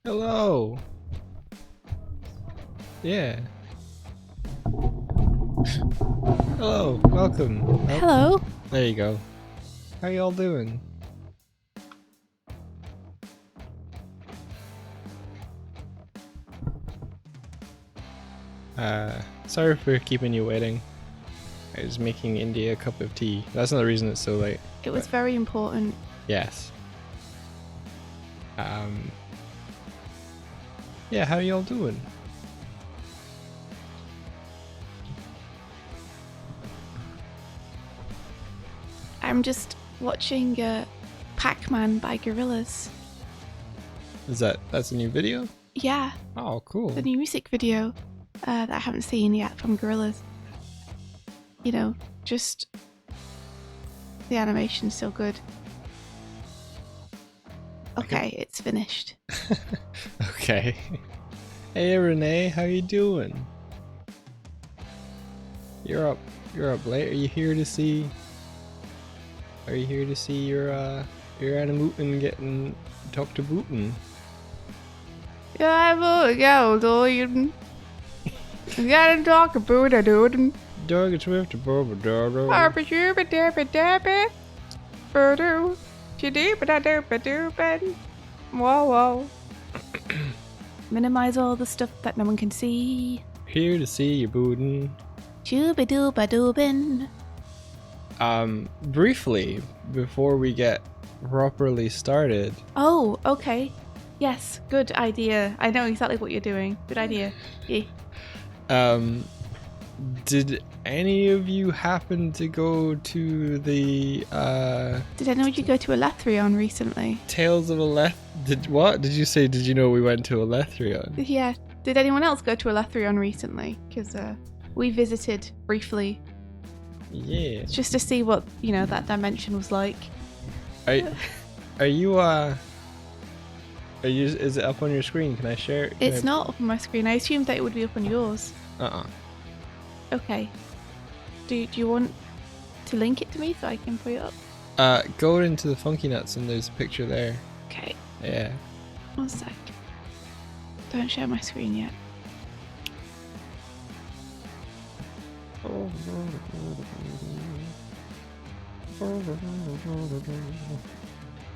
Hello. Yeah. Hello. Welcome. Oh, Hello. there you go. How y'all doing? Sorry for keeping you waiting. I was making India a cup of tea. That's not the reason it's so late. It was very important. Yes. Yeah, how y'all doing? I'm just watching Pac-Man by Gorillaz. That's a new video? Yeah, Oh, cool. the new music video that I haven't seen yet from Gorillaz. You know, just the animation's so good. Okay, it's finished. Okay. Hey Renee, how you doing? You're up late. Are you here to see your Animutin getting talk to Bootin? Yeah, Doig. You gotta talk about it, dude. Doig it's with the Boba Dodo. Whoa. Minimize all the stuff that no one can see. Here to see your Bootin. Shooba-dooba-doobin. Briefly, before we get properly started. Oh, okay. Yes, good idea. I know exactly what you're doing. Good idea. Yeah. Did any of you happen to go to the Did I know you go to a Lathrion recently? Tales of Did you say? Did you know we went to a Lathrion? Yeah. Did anyone else go to a Lathrion recently? Because we visited briefly. Yeah. Just to see what, that dimension was like. Are you is it up on your screen? Can I share it? It's not up on my screen. I assumed that it would be up on yours. Okay. Do you want to link it to me so I can put it up? Go into the Funky Nuts and there's a picture there. Okay. Yeah. 1 sec. Don't share my screen yet.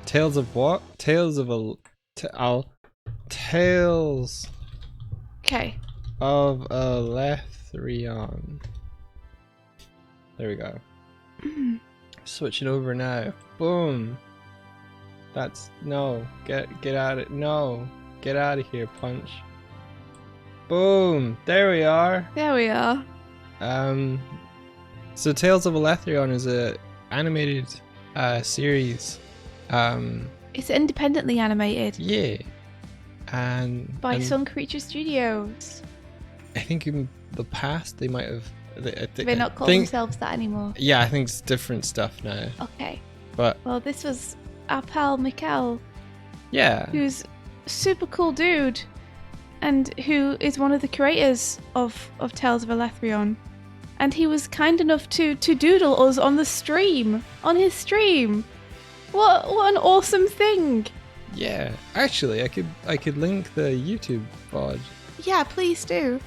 Tales of what? Tales of Tales Okay. of a Lathrion. There we go. Switch it over now. Boom. That's no. Get out of no. Get out of here, Punch. Boom. There we are. There we are. So Tales of a Lathrion is a animated series. It's independently animated. Yeah. And by Sun Creature Studios. I think in the past they might have. They're not calling themselves that anymore. Yeah, I think it's different stuff now. Okay. But well, this was our pal Mikkel. Yeah. Who's a super cool dude, and who is one of the creators of Tales of a Lathrion. And he was kind enough to doodle us on his stream. What an awesome thing! Yeah, actually, I could link the YouTube VOD. Yeah, please do.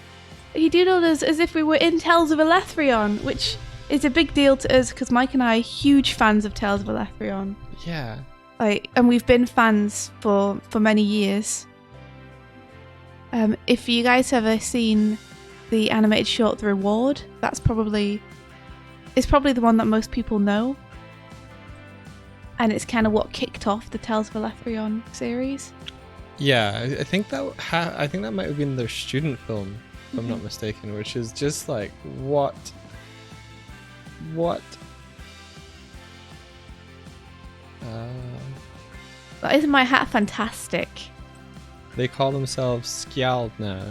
He doodled us as if we were in Tales of a Lathrion, which is a big deal to us because Mike and I are huge fans of Tales of a Lathrion. Yeah. And we've been fans for many years. If you guys have ever seen the animated short The Reward, it's probably the one that most people know. And it's kind of what kicked off the Tales of a Lathrion series. Yeah, I think that might have been their student film, if I'm not mistaken, which is just like what? Isn't my hat fantastic? They call themselves Skjald now.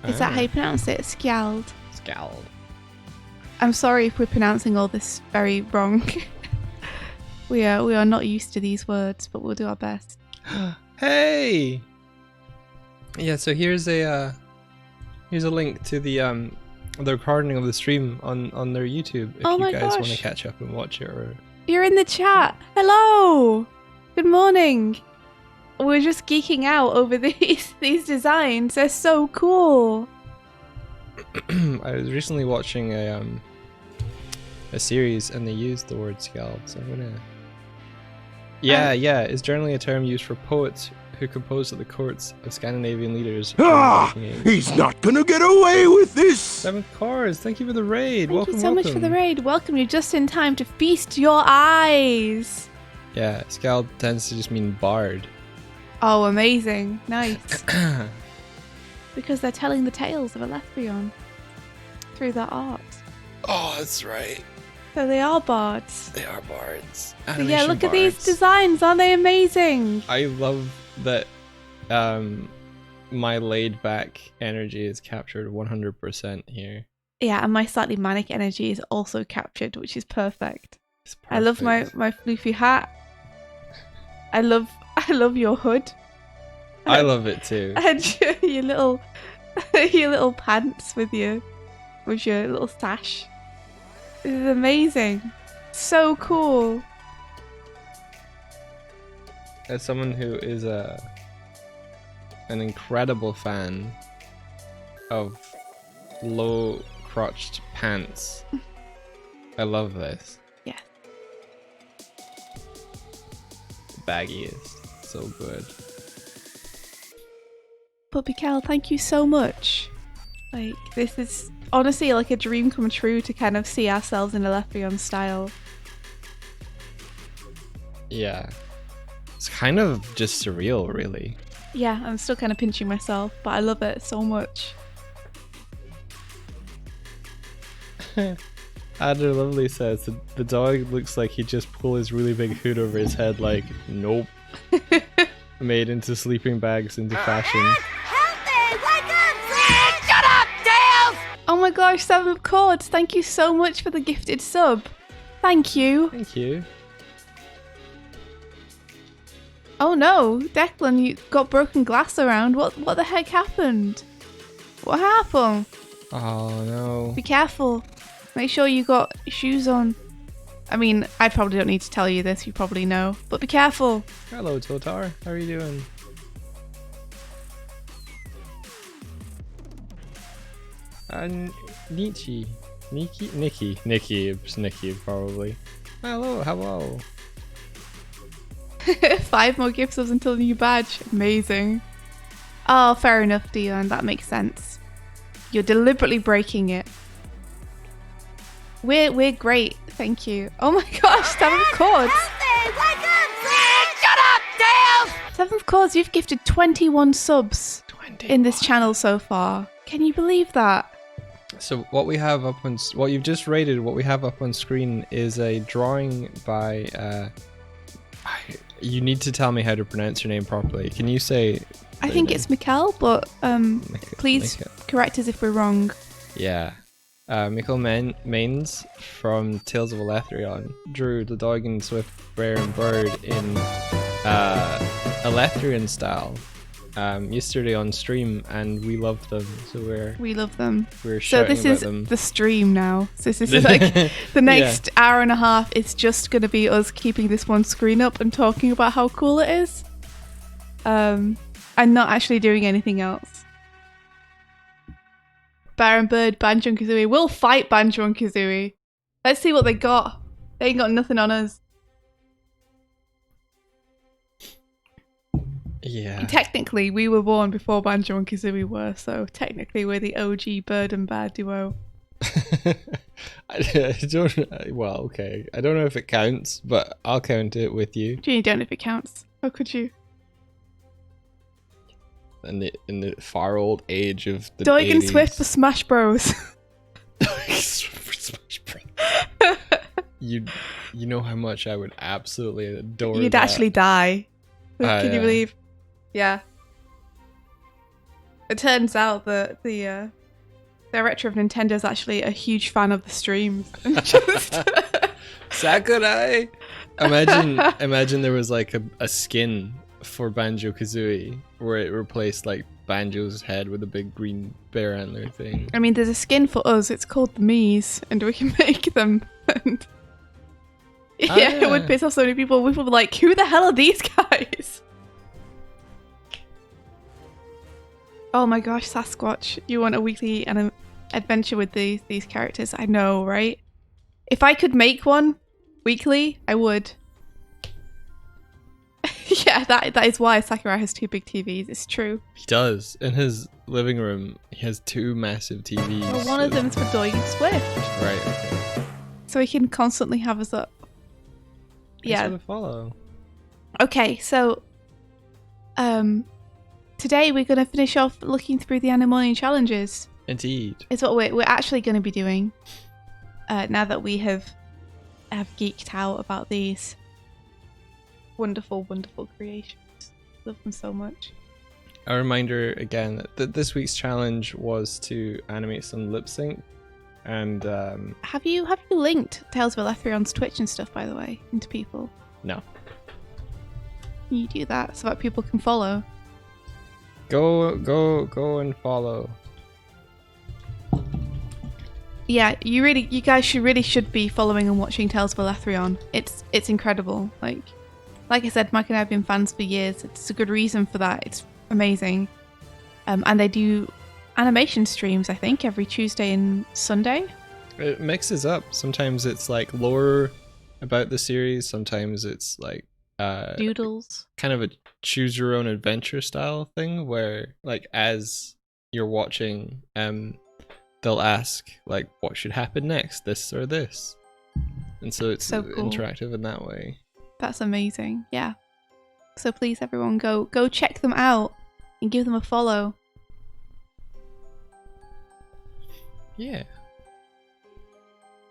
Is that how you pronounce it? Skjald. Skjald. I'm sorry if we're pronouncing all this very wrong. We are not used to these words, but we'll do our best. Hey! Yeah, so here's a link to the recording of the stream on their YouTube if you guys want to catch up and watch it. Or you're in the chat. Hello. Good morning. we're just geeking out over these designs. They're so cool. I was recently watching a series and they used the word scald, so I'm gonna. Yeah, it's generally a term used for poets who composed at the courts of Scandinavian leaders. He's not gonna get away with this! 7th Cars, thank you for the raid. Thank you so much for the raid. Welcome, you're just in time to feast your eyes. Yeah, scald tends to just mean bard. Oh, amazing. Nice. Because they're telling the tales of Elethrion through their art. Oh, that's right. So they are bards. They are bards. So yeah, look at these designs. Aren't they amazing? I love that my laid-back energy is captured 100% here. Yeah, and my slightly manic energy is also captured, which is perfect. It's perfect. I love my floofy hat. I love your hood. I love it too. And your little pants with your little sash. This is amazing. So cool. As someone who is an incredible fan of low-crotched pants, I love this. Yeah. The baggy is so good. But Mikkel, thank you so much. Like, this is honestly like a dream come true to kind of see ourselves in Elethrion style. Yeah. It's kind of just surreal, really. Yeah, I'm still kind of pinching myself, but I love it so much. Adder Lovely says the dog looks like he just pulled his really big hood over his head like, nope. Made into sleeping bags into fashion. Help me! Wake up! Shut up, Tails! Oh my gosh, 7 of Chords, thank you so much for the gifted sub. Thank you. Thank you. Oh no, Declan, you got broken glass around. What the heck happened? What happened? Oh no. Be careful. Make sure you got shoes on. I mean, I probably don't need to tell you this, you probably know. But be careful. Hello, Totar. How are you doing? And Nietzsche. Nikki. It's Nikki, probably. Hello. 5 more gift subs until the new badge. Amazing. Oh, fair enough, Dion. That makes sense. You're deliberately breaking it. We're great. Thank you. Oh my gosh, 7 of Chords. Help me! Wake up! Shut up, Tails! 7 of Chords, you've gifted 21 subs in this channel so far. Can you believe that? So what we have up on what you've just rated, what we have up on screen is a drawing by. You need to tell me how to pronounce your name properly. Can you say? I think it's Mikkel, but please correct us if we're wrong. Yeah. Mikkel Mains from Tales of Elethrion drew the Doig and Swift Bear and Bird in Elethrion style yesterday on stream, and we loved them. So we love them. We're so shouting this about is them. the stream now. So this is like the next hour and a half. It's just gonna be us keeping this one screen up and talking about how cool it is. And not actually doing anything else. Baron Bird, Banjo and Kazooie. We'll fight Banjo and Kazooie. Let's see what they got. They ain't got nothing on us. Yeah. Technically, we were born before Banjo and Kazooie were, so technically we're the OG Bird and Bear duo. I don't. Well, okay. I don't know if it counts, but I'll count it with you. You don't know if it counts. How could you? In the far old age of the Doig 80s. and Swift for Smash Bros. Smash Bros. You know how much I would absolutely adore You'd that. actually die. Can you believe? Yeah. It turns out that the director of Nintendo is actually a huge fan of the streams. Sakurai. Imagine there was like a skin for Banjo-Kazooie where it replaced like Banjo's head with a big green bear antler thing. I mean, there's a skin for us. It's called the Miis, and we can make them. And it would piss off so many people. We would be like, "Who the hell are these guys?" Oh my gosh, Sasquatch. You want a weekly adventure with these characters? I know, right? If I could make one weekly, I would. Yeah, that is why Sakurai has 2 big TVs. It's true. He does. In his living room, he has 2 massive TVs. Well, one of them's for Doig and Swift. Right, okay. So he can constantly have us up. Thanks Yeah. for the follow. Okay, so today we're going to finish off looking through the Animorning challenges. Indeed. Is what we're actually going to be doing now that we have geeked out about these wonderful creations. Love them so much. A reminder again that this week's challenge was to animate some lip sync, and Have you linked Tales of Elethrion's Twitch and stuff, by the way, into people? no. You do that so that people can follow. Go and follow. Yeah, you guys should be following and watching Tales of Elethrion. It's incredible. Like I said, Mike and I have been fans for years. It's a good reason for that. It's amazing. And they do animation streams, I think, every Tuesday and Sunday. It mixes up. Sometimes it's like lore about the series. Sometimes it's like Doodles. kind of a choose your own adventure style thing where like as you're watching they'll ask like what should happen next, this or this, and so it's So cool. interactive in that way. That's amazing. Yeah. So please everyone go check them out and give them a follow. Yeah.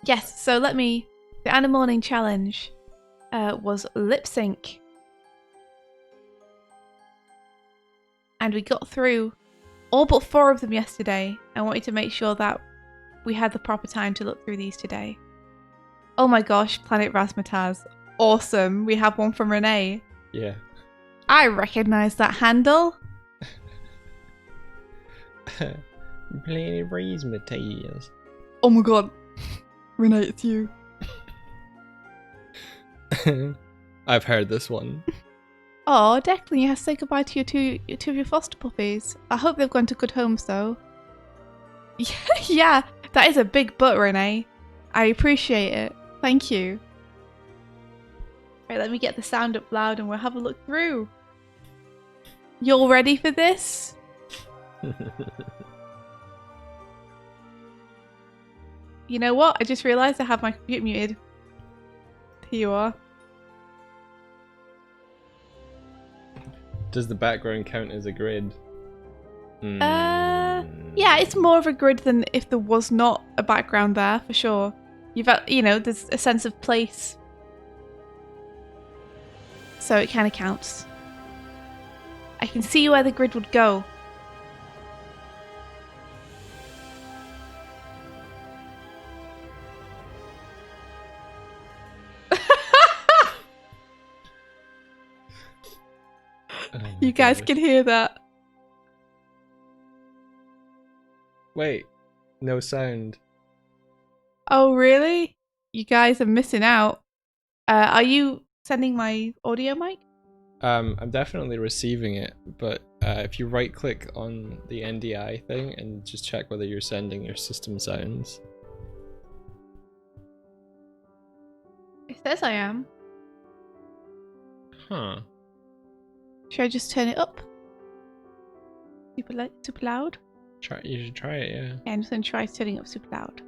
Yes, so the Animorning challenge was lip sync. And we got through all but 4 of them yesterday. I wanted to make sure that we had the proper time to look through these today. Oh my gosh, Planet Razmataz. Awesome. We have one from Renee. Yeah. I recognise that handle. Planet Razmataz. Oh my god. Renee, it's you. I've heard this one. Oh, Declan, you have to say goodbye to two of your foster puppies. I hope they've gone to good homes, though. Yeah, that is a big butt, Renee. I appreciate it. Thank you. Right, let me get the sound up loud and we'll have a look through. You all ready for this? You know what? I just realised I have my computer muted. Here you are. Does the background count as a grid? Yeah, it's more of a grid than if there was not a background there, for sure. There's a sense of place. So it kind of counts. I can see where the grid would go. You guys can hear that. Wait, no sound. Oh, really? You guys are missing out. Are you sending my audio mic? I'm definitely receiving it, but if you right click on the NDI thing and just check whether you're sending your system sounds. It says I am. Huh. Should I just turn it up? Super loud? You should try it, yeah. Yeah, I'm just going to try turning up super loud.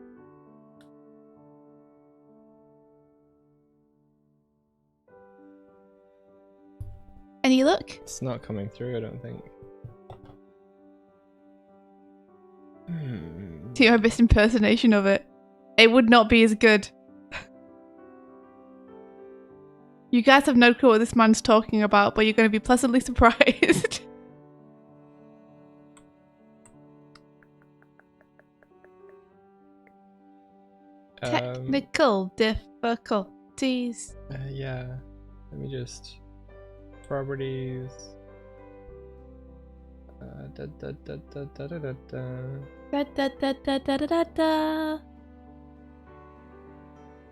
Any luck? It's not coming through, I don't think. Do my best impersonation of it. It would not be as good. You guys have no clue what this man's talking about, but you're going to be pleasantly surprised. Technical difficulties. Yeah. Let me just... Properties. Da, da, da, da, da, da, da, da. Da, da, da, da, da, da, da.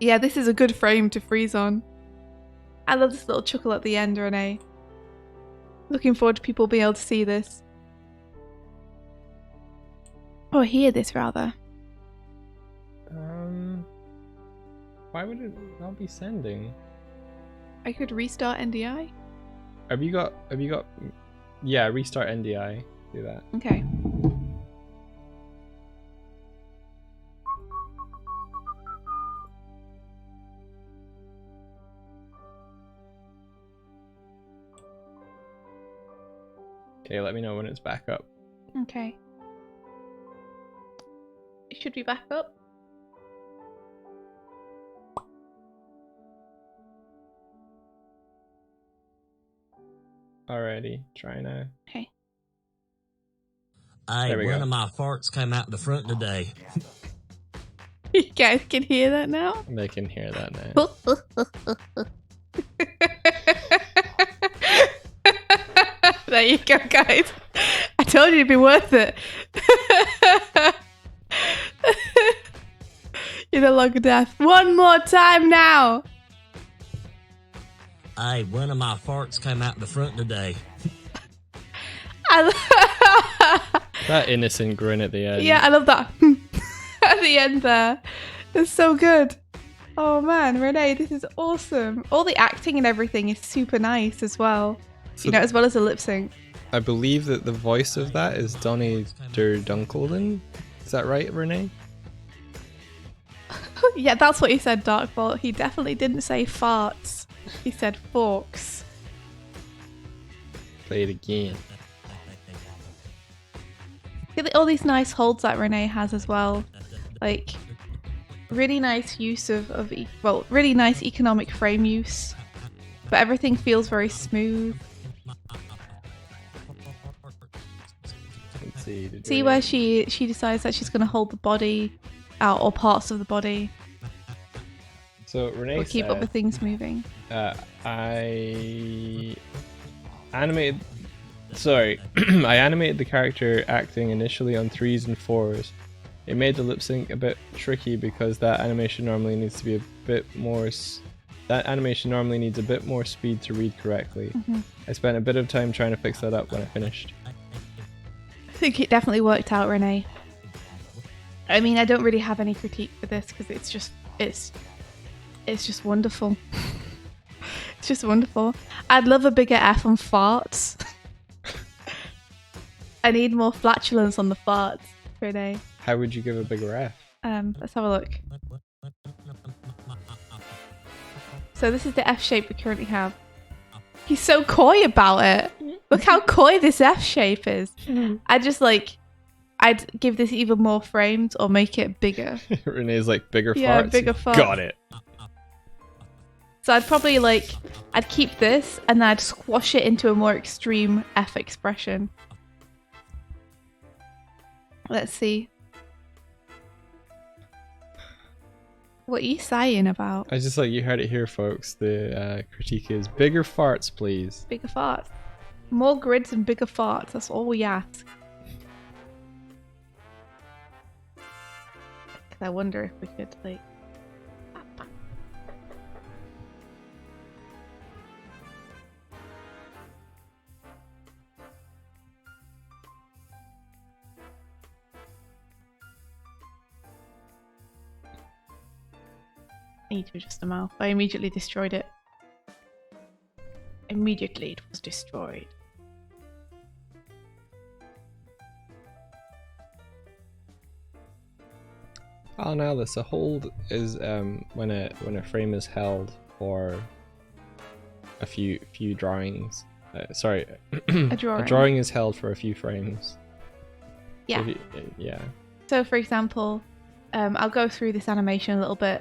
Yeah, this is a good frame to freeze on. I love this little chuckle at the end, Renee. Looking forward to people being able to see this. Or hear this rather. Why would it not be sending? I could restart NDI. Have you got? Yeah, restart NDI. Do that. Okay. Okay, let me know when it's back up. Okay. It should be back up. Alrighty, try now. Okay. There we One go. of my farts came out the front today. You guys can hear that now? They can hear that now. There you go, guys. I told you it'd be worth it. You're no longer deaf. One more time now. One of my farts came out the front today. That innocent grin at the end. Yeah, I love that. At the end there. It's so good. Oh man, Renee, this is awesome. All the acting and everything is super nice as well. So You know, as well as the lip sync. I believe that the voice of that is Donnie der Dunkelden. Is that right, Renee? Yeah, that's what he said, Darkbolt. He definitely didn't say farts. He said forks. Play it again. Look at all these nice holds that Renee has as well. Like, really nice use of really nice economic frame use. But everything feels very smooth. Let's see. See where she decides that she's going to hold the body out, or parts of the body, So Renee or keep said, other things moving. I animated. Sorry, I animated the character acting initially on 3s and 4s. It made the lip sync a bit tricky because that animation normally needs to be a bit more. That animation normally needs a bit more speed to read correctly. I spent a bit of time trying to fix that up when I finished. I think it definitely worked out, Renee. I mean, I don't really have any critique for this because it's just wonderful. It's just wonderful. I'd love a bigger F on farts. I need more flatulence on the farts, Renee. How would you give a bigger F? Let's have a look. So this is the F shape we currently have. He's so coy about it. Look how coy this F shape is. I'd give this even more frames or make it bigger. Renee's like bigger Yeah, farts. bigger farts. Got it. So I'd probably I'd keep this and then I'd squash it into a more extreme F expression. Let's see. What are you sighing about? I just like you heard it here, folks. The critique is bigger farts, please. Bigger farts. More grids and bigger farts. That's all we ask. I wonder if we could I need to adjust the mouth. I immediately destroyed it. Immediately it was destroyed. Oh, now this. A hold is when a frame is held for a few drawings. Sorry, A drawing. A drawing is held for a few frames. Yeah. Yeah. So for example, I'll go through this animation a little bit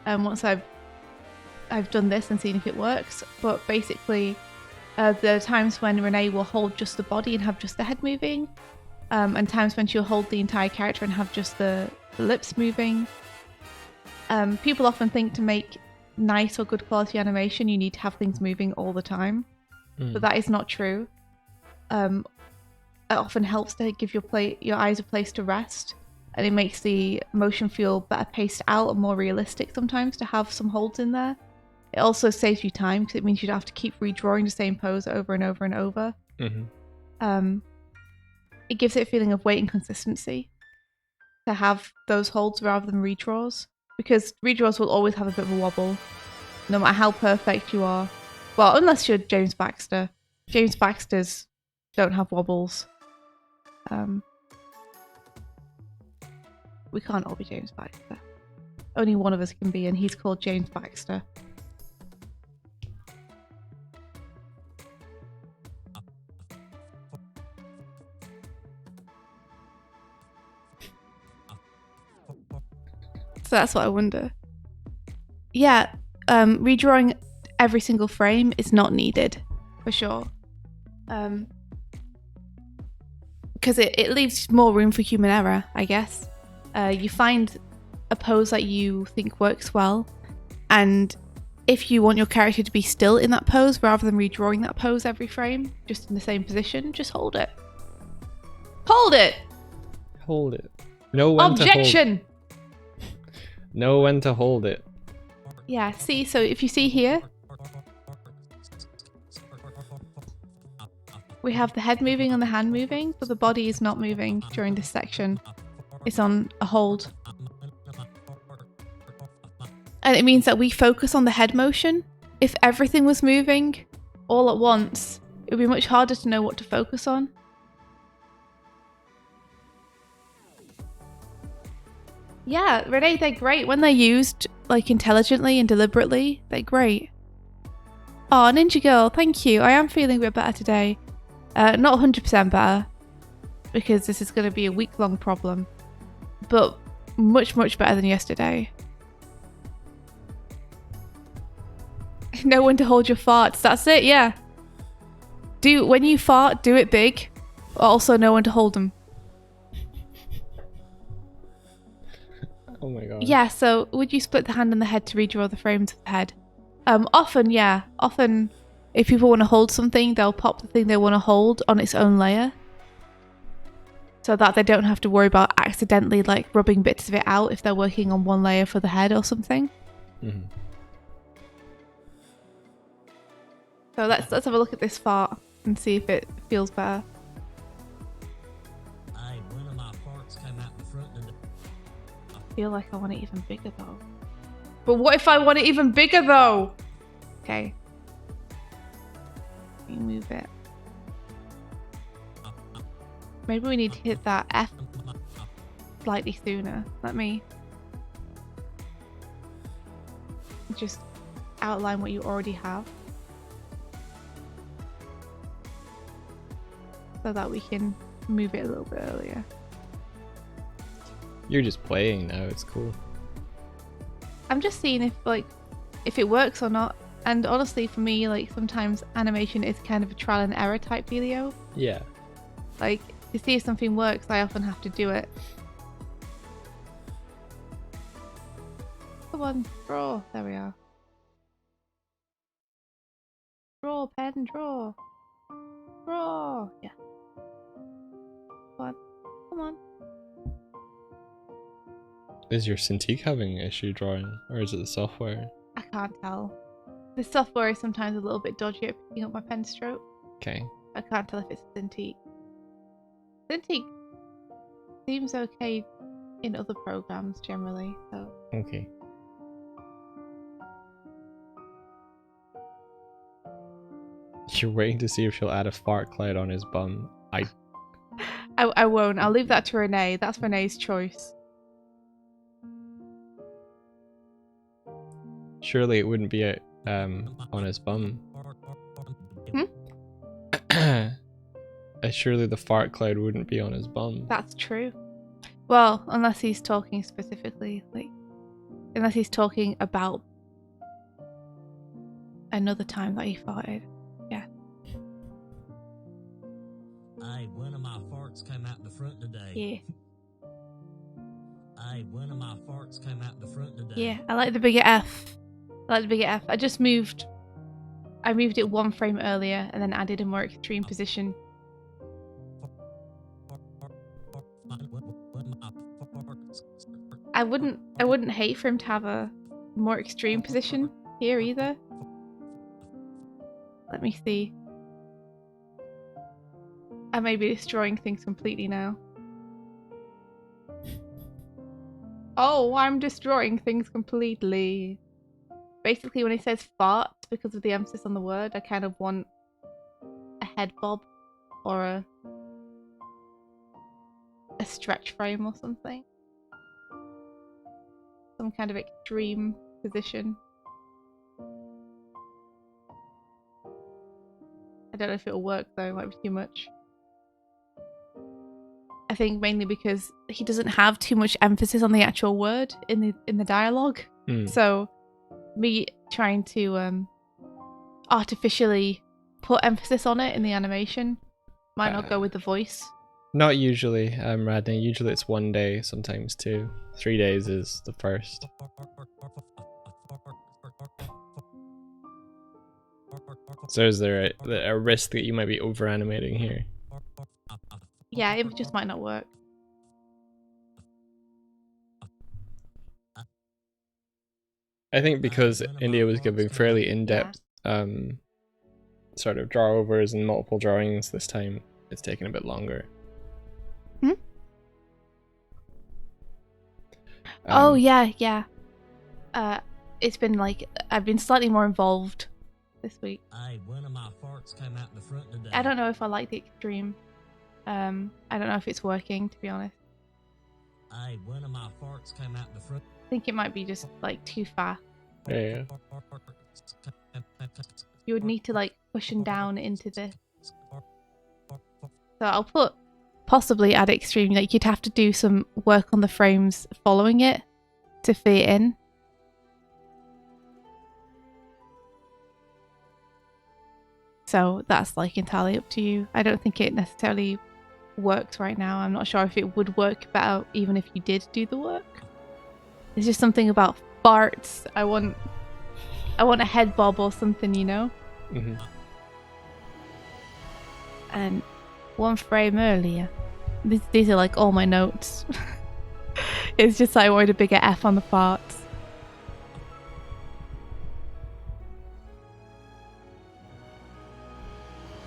once I've done this and seen if it works. But basically, there are times when Renee will hold just the body and have just the head moving, and times when she'll hold the entire character and have just the lips moving. People often think to make nice or good quality animation, you need to have things moving all the time, but that is not true. It often helps to give your eyes a place to rest, and it makes the motion feel better paced out and more realistic sometimes to have some holds in there. It also saves you time because it means you don't have to keep redrawing the same pose over and over and over. It gives it a feeling of weight and consistency. to have those holds rather than redraws, because redraws will always have a bit of a wobble, no matter how perfect you are. Well, unless you're James Baxter. James Baxters don't have wobbles. We can't all be James Baxter. Only one of us can be, and he's called James Baxter. So that's what I wonder. Yeah, redrawing every single frame is not needed, for sure. Because it leaves more room for human error, I guess. You find a pose that you think works well, and if you want your character to be still in that pose rather than redrawing that pose every frame, just in the same position, just hold it. Hold it! Hold it. Know when Objection! to hold. Know when to hold it. Yeah, see, so if you see here, we have the head moving and the hand moving, but the body is not moving during this section. It's on a hold. And it means that we focus on the head motion. If everything was moving all at once, it would be much harder to know what to focus on. Yeah, Renee, they're great. When they're used like intelligently and deliberately, they're great. Oh, Ninja Girl, thank you. I am feeling a bit better today. Not 100% better, because this is going to be a week-long problem. But much, much better than yesterday. Know when to hold your farts. That's it, yeah. When you fart, do it big. Also know when to hold them. Oh my god. Yeah, so would you split the hand and the head to redraw the frames of the head? Often, yeah. Often, if people want to hold something, they'll pop the thing they want to hold on its own layer, so that they don't have to worry about accidentally like rubbing bits of it out if they're working on one layer for the head or something. Mm-hmm. So let's have a look at this fart and see if it feels better. Hey, one of my farts came out the front today. I feel like I want it even bigger though. But what if I want it even bigger though? Okay. Let me move it. Maybe we need to hit that F slightly sooner. Let me just outline what you already have, so that we can move it a little bit earlier. You're just playing now, it's cool. I'm just seeing if it works or not. And honestly, for me, like sometimes animation is kind of a trial and error type video. Yeah. Like to see if something works, I often have to do it. Come on, draw. There we are. Draw, pen, draw. Draw. Yeah. Come on. Come on. Is your Cintiq having an issue drawing, or is it the software? I can't tell. The software is sometimes a little bit dodgy at picking up my pen stroke. Okay. I can't tell if it's Cintiq. Cintiq seems okay in other programs generally, so. Okay. You're waiting to see if she'll add a fart cloud on his bum. I won't. I'll leave that to Renee. That's Renee's choice. Surely it wouldn't be on his bum. Surely the fart cloud wouldn't be on his bum. That's true. Well, unless he's talking specifically, unless he's talking about another time that he farted. Yeah. Hey, one of my farts came out the front today. Yeah. Hey, one of my farts came out the front today. Yeah, I like the bigger F. I just moved. I moved it one frame earlier and then added a more extreme position. I wouldn't hate for him to have a more extreme position here either. Let me see. I may be destroying things completely now. Oh, I'm destroying things completely. Basically, when it says fart, because of the emphasis on the word, I kind of want a head bob or a stretch frame or something. Some kind of extreme position. I don't know if it'll work though, it might be too much. I think mainly because he doesn't have too much emphasis on the actual word in the dialogue. So me trying to artificially put emphasis on it in the animation might not go with the voice. Not usually, Radney. Usually it's 1 day, sometimes 2. 3 days is the first. So is there a risk that you might be over animating here? Yeah, it just might not work. I think because India was giving fairly in-depth sort of draw overs and multiple drawings this time, it's taken a bit longer. Oh yeah. It's been like I've been slightly more involved this week. Hey, one of my farts came out the front today. I don't know if I like the extreme. I don't know if it's working, to be honest. Hey, one of my farts came out the front. I think it might be just like too fast. Yeah. You would need to like push them down into the. So I'll put possibly add extreme. Like you'd have to do some work on the frames following it to fit in. So that's like entirely up to you. I don't think it necessarily works right now. I'm not sure if it would work better even if you did do the work. There's just something about farts. I want a head bob or something, you know? And one frame earlier. These are like all my notes. It's just I wanted a bigger F on the farts.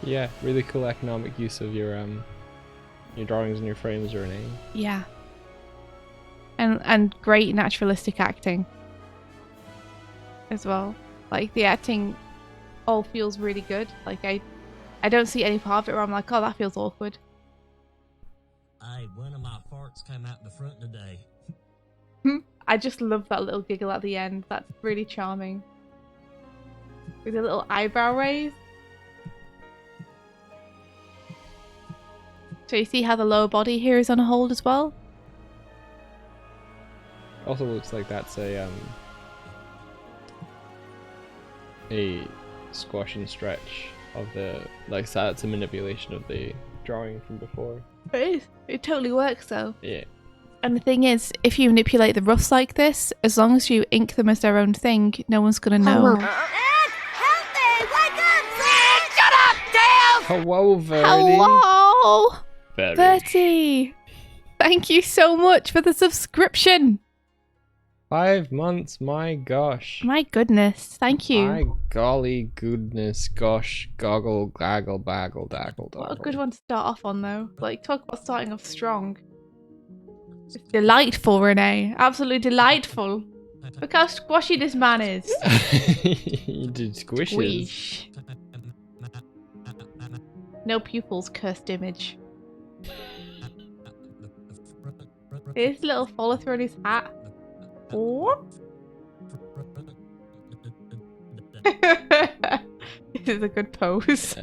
Yeah, really cool economic use of your drawings and your frames, Renee. Yeah. And great naturalistic acting as well. Like the acting all feels really good. Like I don't see any part of it where I'm like, oh, that feels awkward. Hey, one of my farts came out the front today. I just love that little giggle at the end. That's really charming. With a little eyebrow raise. So you see how the lower body here is on hold as well? Also looks like that's a squash and stretch of the, like that's a manipulation of the drawing from before. It is. It totally works though. Yeah. And the thing is, if you manipulate the roughs like this, as long as you ink them as their own thing, no one's gonna know. Help me! Wake up, Sid! Shut up, Tails! Hello, Verdi. Hello! Verdi. Bertie! Thank you so much for the subscription! 5 months, my gosh. My goodness, thank you. My golly goodness, gosh, goggle, gaggle, baggle, daggle, doggle. What a good one to start off on though. Like, talk about starting off strong. It's delightful, Renee. Absolutely delightful. Look how squashy this man is. You did squishes. Squish. No pupils, cursed image. His little follow through on his hat. Oh. This is a good pose.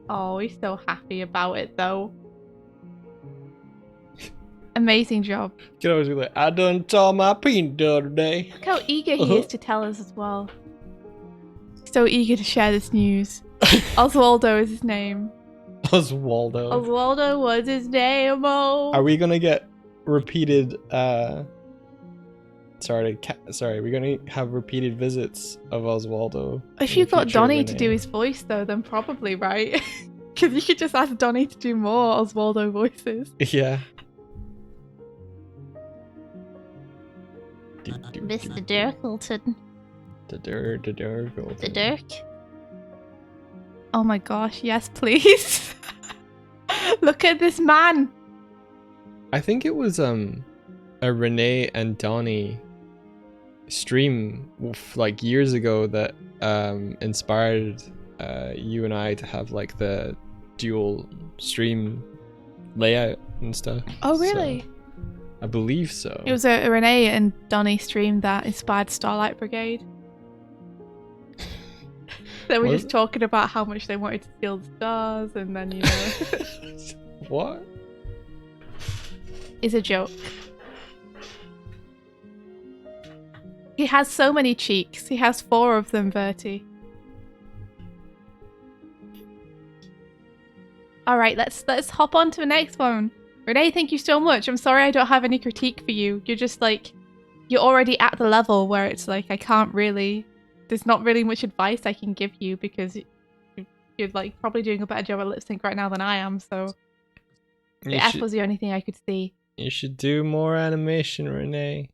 Oh, he's so happy about it though. Amazing job. You can always be like, I done tore my peanut the other day. Look how eager he is to tell us as well. So eager to share this news. Oswaldo is his name. Oswaldo. Oswaldo was his name. Oh. Are we gonna get repeated? Sorry, we're gonna have repeated visits of Oswaldo. If you got Donnie to do his voice, though, then probably, right? Because you could just ask Donnie to do more Oswaldo voices. Yeah. Mr. Dirkleton. The Dirk. Oh my gosh, yes, please. Look at this man. I think it was a Renee and Donnie stream like years ago that inspired you and I to have like the dual stream layout and stuff. Oh, really? So, I believe so. It was a Renee and Donnie stream that inspired Starlight Brigade. They were just talking about how much they wanted to steal the stars, and then, you know. What? It's a joke. He has so many cheeks. He has 4 of them, Bertie. Alright, let's hop on to the next one. Renee, thank you so much. I'm sorry I don't have any critique for you. You're just like, you're already at the level where it's like, I can't really, there's not really much advice I can give you because you're like probably doing a better job at lip sync right now than I am, so the F was the only thing I could see. You should do more animation, Renee.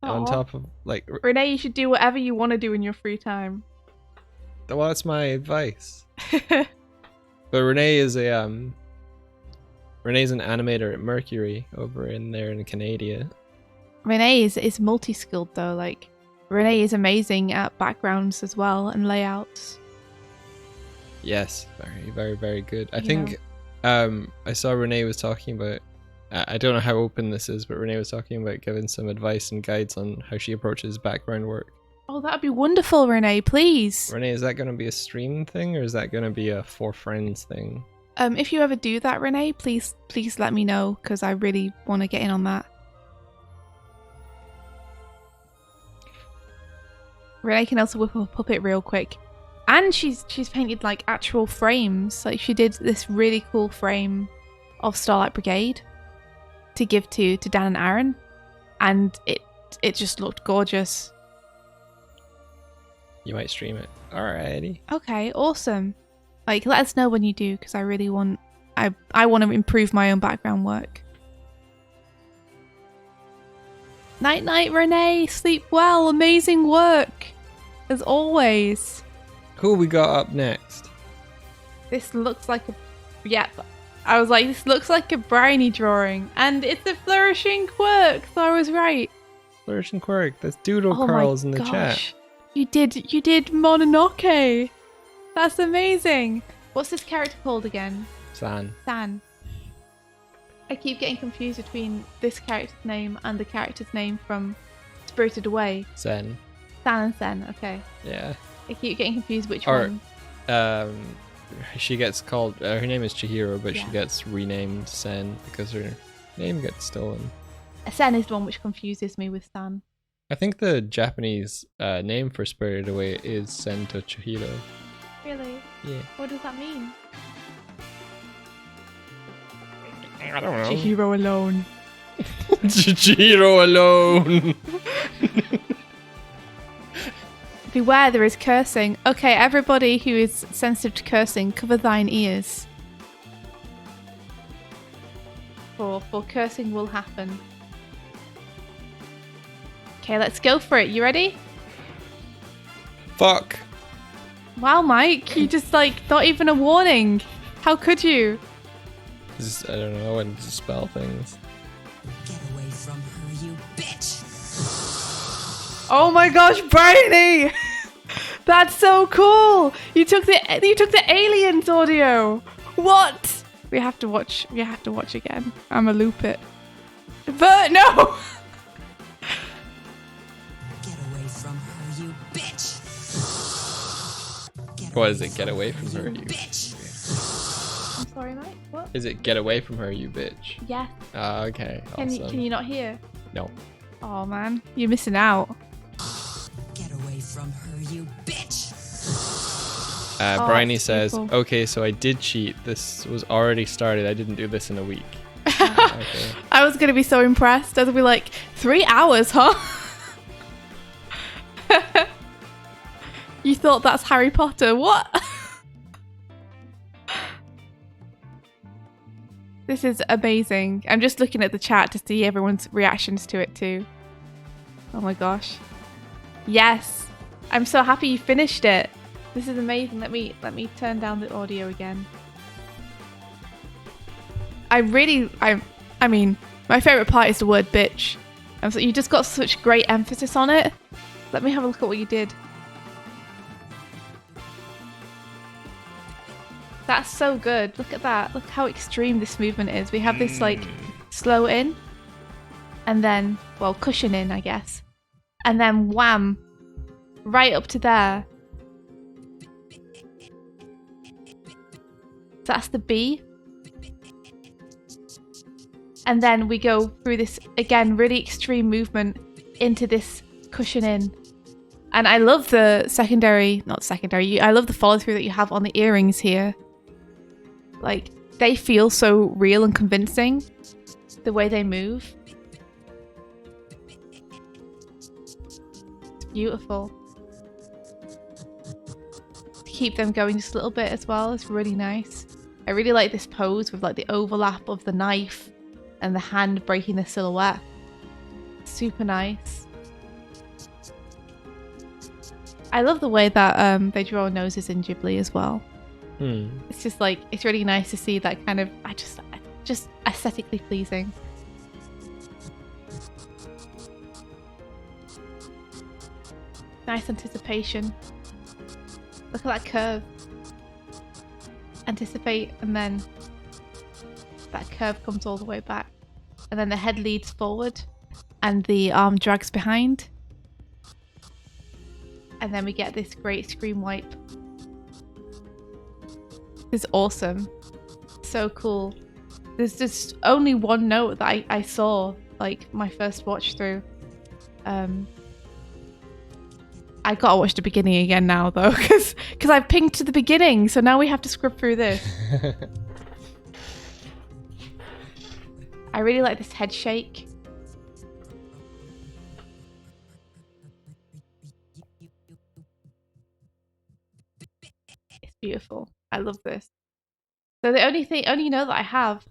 On top of, like... Renee, you should do whatever you want to do in your free time. Well, that's my advice. But Renee is Renee's an animator at Mercury over in Canada. Renee is multi-skilled though. Like, Renee is amazing at backgrounds as well and layouts. Yes, very, very, very good. I think I saw Renee was talking about, I don't know how open this is, but Renee was talking about giving some advice and guides on how she approaches background work. Oh, that'd be wonderful, Renee, please. Renee, is that going to be a stream thing or is that going to be a for friends thing? If you ever do that, Renee, please let me know because I really want to get in on that. Renee can also whip up a puppet real quick. And she's painted like actual frames. Like she did this really cool frame of Starlight Brigade to give to Dan and Aaron. And it just looked gorgeous. You might stream it. Alrighty. Okay, awesome. Like, let us know when you do, because I really want... I want to improve my own background work. Night-night, Renee. Sleep well. Amazing work. As always. Who we got up next? This looks like a... Yep. I was like, this looks like a briny drawing. And it's a flourishing quirk, so I was right. Flourishing quirk. That's Doodle Curls in the chat. You did Mononoke. That's amazing. What's this character called again? San. I keep getting confused between this character's name and the character's name from Spirited Away. Sen. San and Sen, okay. Yeah. I keep getting confused which one. She gets called, her name is Chihiro, but Yeah. she gets renamed Sen because her name gets stolen. Sen is the one which confuses me with San. I think the Japanese name for Spirited Away is Sen to Chihiro. Really? Yeah. What does that mean? I don't know. Chihiro alone. Chihiro alone. Beware, there is cursing. Okay, everybody who is sensitive to cursing, cover thine ears. For cursing will happen. Okay, let's go for it. You ready? Fuck. Wow, Mike, you just like not even a warning. How could you? I don't know when to spell things. Get away from her, you bitch! Oh my gosh, Briny! That's so cool. You took the aliens audio. What? We have to watch again. I'ma loop it. But no. Get away from her, you bitch! What is it? Get away from her, you bitch! I'm sorry, Mike. What? Is it get away from her, you bitch? Yes. Okay. Awesome. Can you not hear? No. Oh man, you're missing out. Get away from her, you bitch! Bryony that's says, beautiful. okay, so I did cheat. This was already started. I didn't do this in a week. Okay. I was gonna be so impressed. I'd be like, 3 hours, huh? You thought that's Harry Potter? What? This is amazing. I'm just looking at the chat to see everyone's reactions to it too. Oh my gosh. Yes. I'm so happy you finished it. This is amazing. Let me turn down the audio again. I mean, my favourite part is the word bitch. So you just got such great emphasis on it. Let me have a look at what you did. That's so good. Look at that. Look how extreme this movement is. We have this like slow in and then, well, cushion in, I guess. And then wham, right up to there. That's the B. And then we go through this, again, really extreme movement into this cushion in. And I love the I love the follow through that you have on the earrings here. Like, they feel so real and convincing, the way they move. It's beautiful. To keep them going just a little bit as well, it's really nice. I really like this pose with like the overlap of the knife and the hand breaking the silhouette. Super nice. I love the way that they draw noses in Ghibli as well. It's just like, it's really nice to see that kind of, just aesthetically pleasing. Nice anticipation. Look at that curve. Anticipate, and then that curve comes all the way back. And then the head leads forward and the arm drags behind. And then we get this great scream wipe. This is awesome. So cool. There's just only one note that I saw, like, my first watch through. I gotta watch the beginning again now, though, because I've pinged to the beginning, so now we have to scrub through this. I really like this head shake. It's beautiful. I love this. So the only note that I have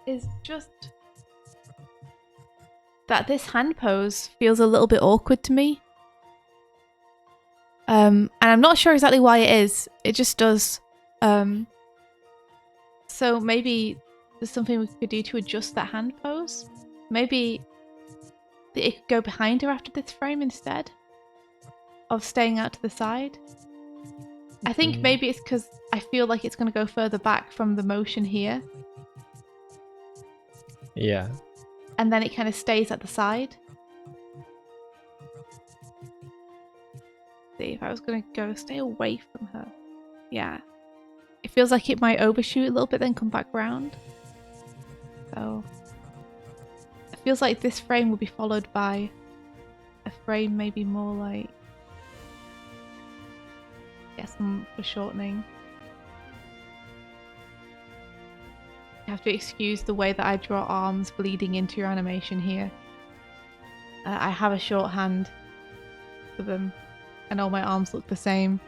is just that this hand pose feels a little bit awkward to me. And I'm not sure exactly why it is. It just does. So maybe there's something we could do to adjust that hand pose. Maybe it could go behind her after this frame instead of staying out to the side. I think maybe it's because I feel like it's going to go further back from the motion here. Yeah. And then it kind of stays at the side. See, if I was going to go stay away from her. Yeah. It feels like it might overshoot a little bit, then come back round. So it feels like this frame will be followed by a frame maybe more like, yeah, some foreshortening. You have to excuse the way that I draw arms bleeding into your animation here. I have a shorthand for them, and all my arms look the same.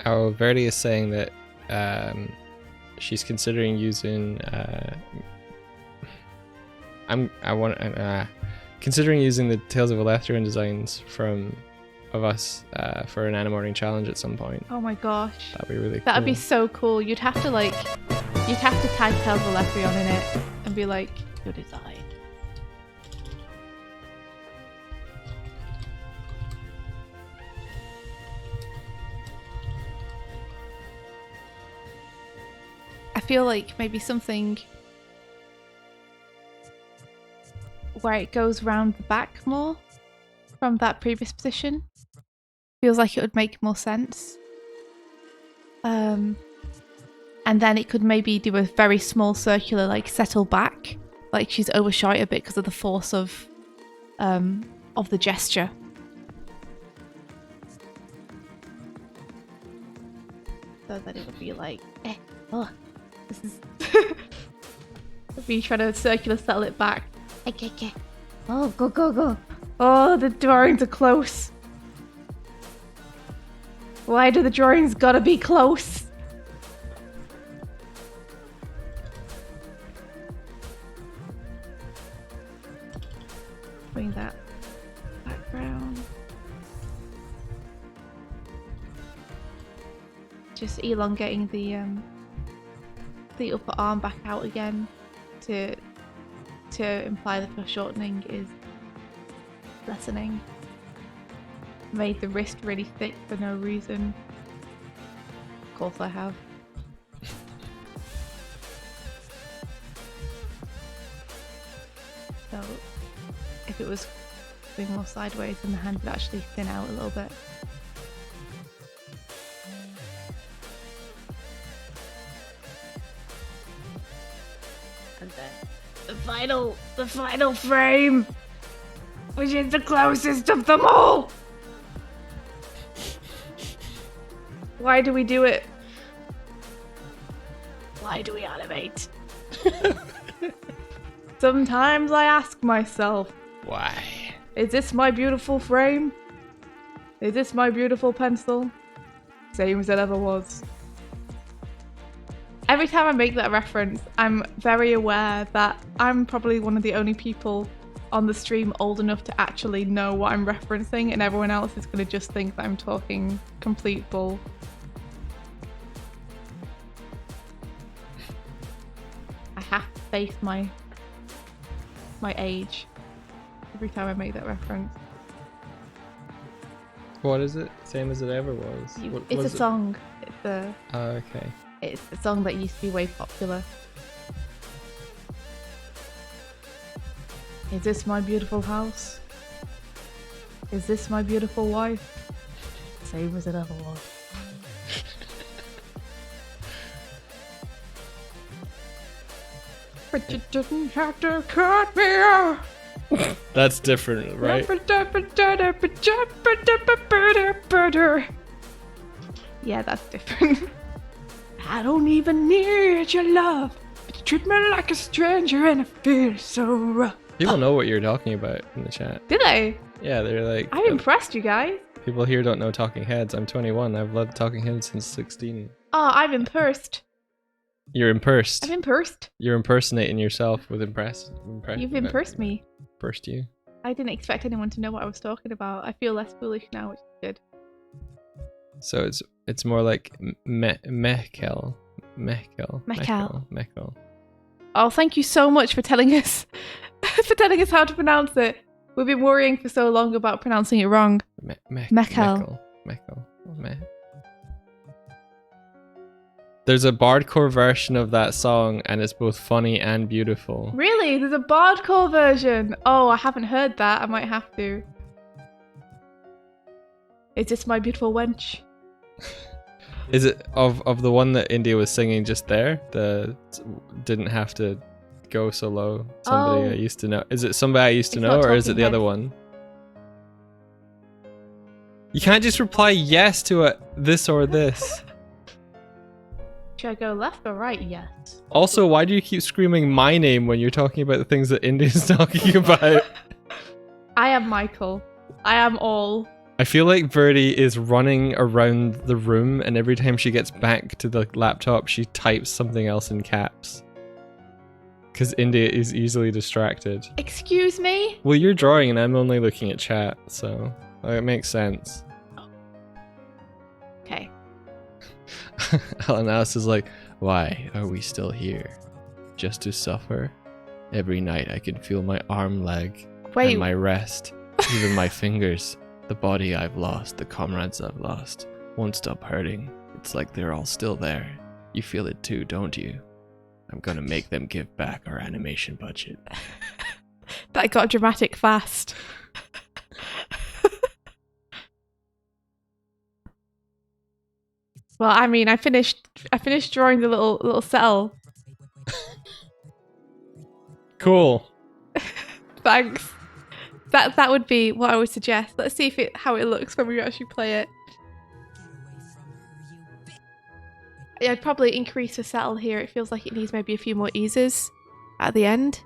Oh, Verdi is saying that she's considering using considering using the Tales of Elethrion designs of us for an Animating challenge at some point. Oh my gosh. That'd be really cool. That'd be so cool. You'd have to tag Tales of Elethrion in it and be like, your design. I feel like maybe something where it goes round the back more from that previous position. Feels like it would make more sense. And then it could maybe do a very small circular, like, settle back. Like she's overshot a bit because of the force of the gesture. So that it would be like, this is... It'd be trying to circular settle it back. Okay. Oh, go. Oh, the drawings are close. Why do the drawings gotta be close? Bring that background. Just elongating the the upper arm back out again to imply the foreshortening is lessening. Made the wrist really thick for no reason. Of course I have. So if it was going more sideways, then the hand would actually thin out a little bit. And then the final frame, which is the closest of them all. Why do we do it? Why do we animate? Sometimes I ask myself, Why? is this my beautiful frame? Is this my beautiful pencil? Same as it ever was. Every time I make that reference, I'm very aware that I'm probably one of the only people on the stream old enough to actually know what I'm referencing, and everyone else is going to just think that I'm talking complete bull. I have to face my age every time I make that reference. What is it? Same as it ever was. It's a song. Oh, okay. It's a song that used to be way popular. Is this my beautiful house? Is this my beautiful wife? Same as it ever was. But you didn't have to cut me off. That's different, right? Yeah, that's different. I don't even need your love, but you treat me like a stranger and I feel so rough. People know what you're talking about in the chat. Did I? Yeah, they're like... I'm impressed, you guys. People here don't know Talking Heads. I'm 21. I've loved Talking Heads since 16. Oh, I'm impersed. You're impersed. I'm impersed. You're impersonating yourself with You've impersed me. Impersed you. I didn't expect anyone to know what I was talking about. I feel less foolish now, which is good. So it's more like Mechel. Oh, thank you so much for telling us how to pronounce it. We've been worrying for so long about pronouncing it wrong. Mechel. There's a bardcore version of that song, and it's both funny and beautiful. Really? There's a bardcore version? Oh, I haven't heard that. I might have to. Is this my beautiful wench? Is it of the one that India was singing just there? The didn't have to go so low. Somebody I used to know. Is it somebody I used to know, or is it the other one? You can't just reply yes to this or this. Should I go left or right? Yes. Also, why do you keep screaming my name when you're talking about the things that India's talking about? I am Michael. I am all. I feel like Verdi is running around the room, and every time she gets back to the laptop, she types something else in caps. Because India is easily distracted. Excuse me? Well, you're drawing and I'm only looking at chat, so it makes sense. Okay. Alan Alice is like, why are we still here? Just to suffer? Every night I can feel my arm leg, and my rest, even my fingers. The body I've lost, the comrades I've lost, won't stop hurting. It's like they're all still there. You feel it too, don't you? I'm gonna make them give back our animation budget. That got dramatic fast. Well, I mean, I finished drawing the little cell. Cool. Thanks. That would be what I would suggest. Let's see how it looks when we actually play it. Yeah, I'd probably increase the settle here. It feels like it needs maybe a few more eases at the end.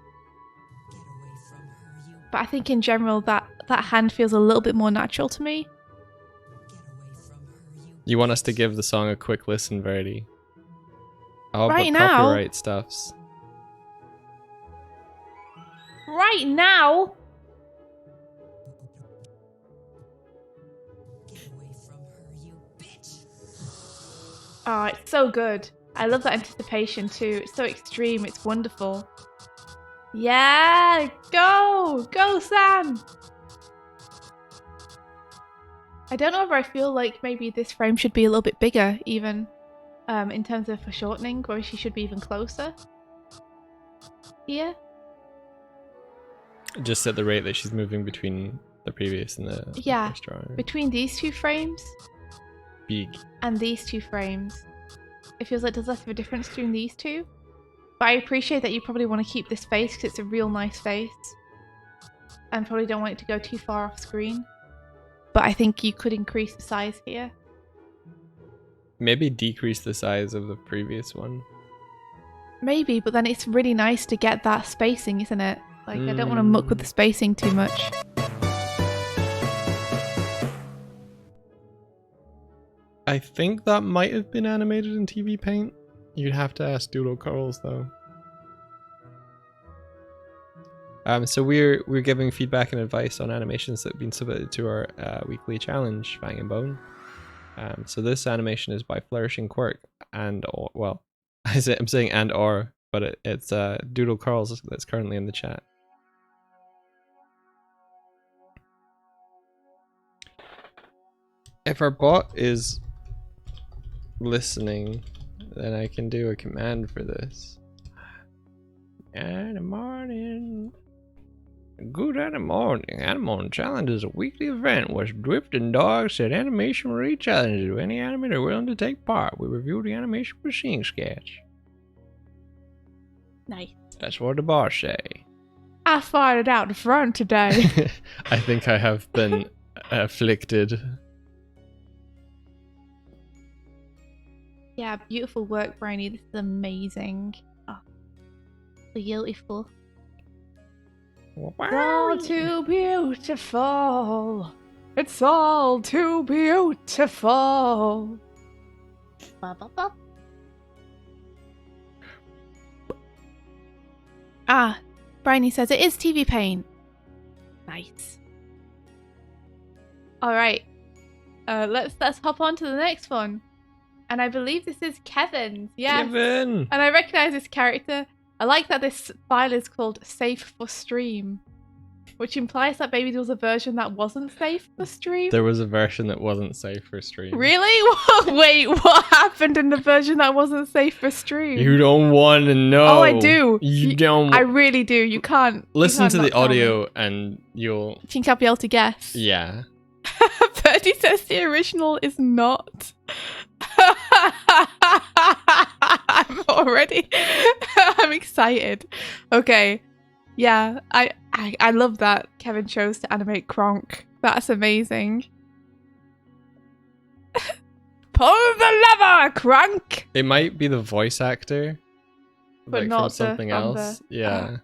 But I think in general that hand feels a little bit more natural to me. You want us to give the song a quick listen, Verdi? Oh, right but now? copyright stuffs. Right now? Oh, it's so good. I love that anticipation too. It's so extreme. It's wonderful. Yeah, go! Go, Sam! I don't know if I feel like maybe this frame should be a little bit bigger even in terms of foreshortening, where she should be even closer. Here. Just at the rate that she's moving between the previous and the first drawing. Between these two frames Big. and these two frames. It feels like there's less of a difference between these two. But I appreciate that you probably want to keep this face because it's a real nice face. And probably don't want it to go too far off screen. But I think you could increase the size here. Maybe decrease the size of the previous one. Maybe, but then it's really nice to get that spacing, isn't it? Like, I don't want to muck with the spacing too much. I think that might have been animated in TV Paint. You'd have to ask Doodle Curls though. So we're giving feedback and advice on animations that have been submitted to our weekly challenge, Fang and Bone. So this animation is by Flourishing Quirk well, I'm saying but it's Doodle Curls that's currently in the chat. If our bot is listening, then I can do a command for this. Morning. Good morning challenge is a weekly event where Drift and Dog set animation read challenges to any animator willing to take part. We review the animation machine sketch. Nice. That's what the boss say. I fired it out the front today. I think I have been afflicted. Yeah, beautiful work, Briny. This is amazing. Oh, beautiful. It's all too beautiful. It's all too beautiful. Ah, Briny says it is TV Paint. Nice. All right. Let's hop on to the next one. And I believe this is Kevin's. Yes. Kevin! And I recognize this character. I like that this file is called Safe for Stream, which implies that maybe there was a version that wasn't safe for stream. There was a version that wasn't safe for stream. Really? Wait, what happened in the version that wasn't safe for stream? You don't want to know. Oh, I do. You don't. I really do. You can't. Listen to the tell me. audio and you'll. Do you think I'll be able to guess? Yeah. Birdie says the original is not. I'm excited. Okay. Yeah, I love that Kevin chose to animate Kronk. That's amazing. Pull the lever, Kronk! It might be the voice actor. But like not from something else. Yeah.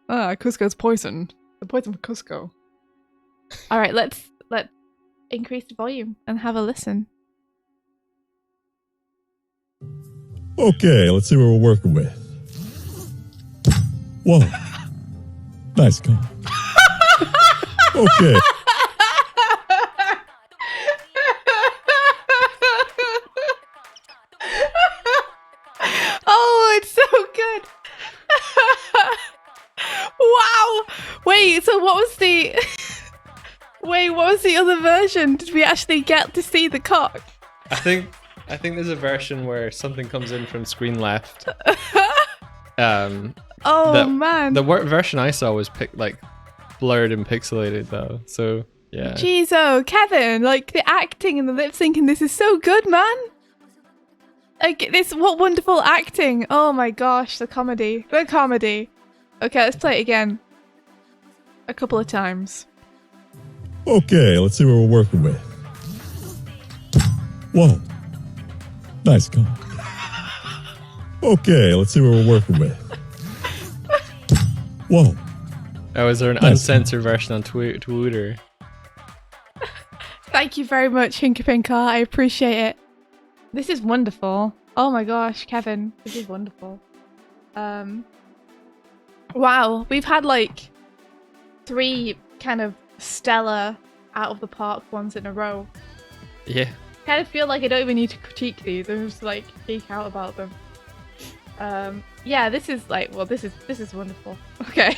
Cusco's poison. The poison for Cusco. Alright, let's increase the volume and have a listen. Okay, let's see what we're working with. Whoa. Nice call. Okay. Oh, it's so good. Wow. Wait, so what was the... Wait, what was the other version? Did we actually get to see the cock? I think there's a version where something comes in from screen left. Oh man. The version I saw was blurred and pixelated though. So yeah. Jeez, oh Kevin, like the acting and the lip syncing, this is so good, man. Like this, what wonderful acting. Oh my gosh, the comedy. Okay, let's play it again. A couple of times. Okay, let's see what we're working with. Whoa. Nice call. Okay, let's see what we're working with. Whoa. Oh, is there an uncensored version on Twitter? Thank you very much, Hinkapinka. I appreciate it. This is wonderful. Oh my gosh, Kevin. This is wonderful. Wow, we've had like 3 kind of stellar out of the park ones in a row. Yeah. kind of feel like I don't even need to critique these. I'm just like geek out about them. Yeah, this is like, well, this is wonderful. Okay.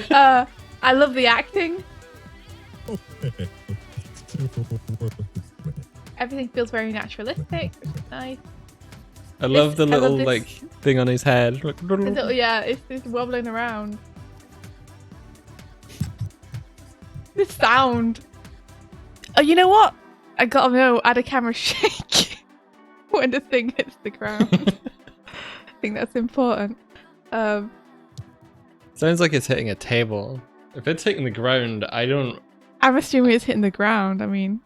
I love the acting. Okay. Let's see what we're working with. Everything feels very naturalistic, which is nice. I love the little this- like thing on his head. Like, Yeah, it's wobbling around. This sound. Oh, you know what? I gotta know, add a camera shake when the thing hits the ground. I think that's important. Sounds like it's hitting a table. If it's hitting the ground, I don't. I'm assuming it's hitting the ground. I mean,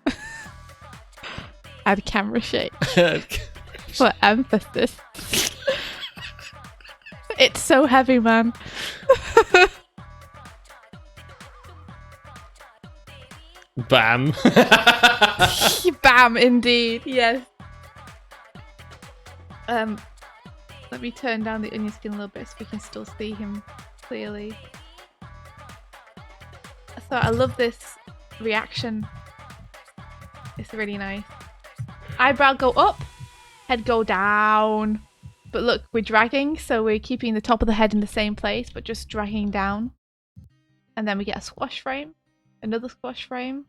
add camera shake for emphasis. It's so heavy, man. Bam. Bam, indeed. Yes. Let me turn down the onion skin a little bit so we can still see him clearly. So I love this reaction. It's really nice. Eyebrow go up, head go down. But look, we're dragging, so we're keeping the top of the head in the same place, but just dragging down. And then we get a squash frame, another squash frame.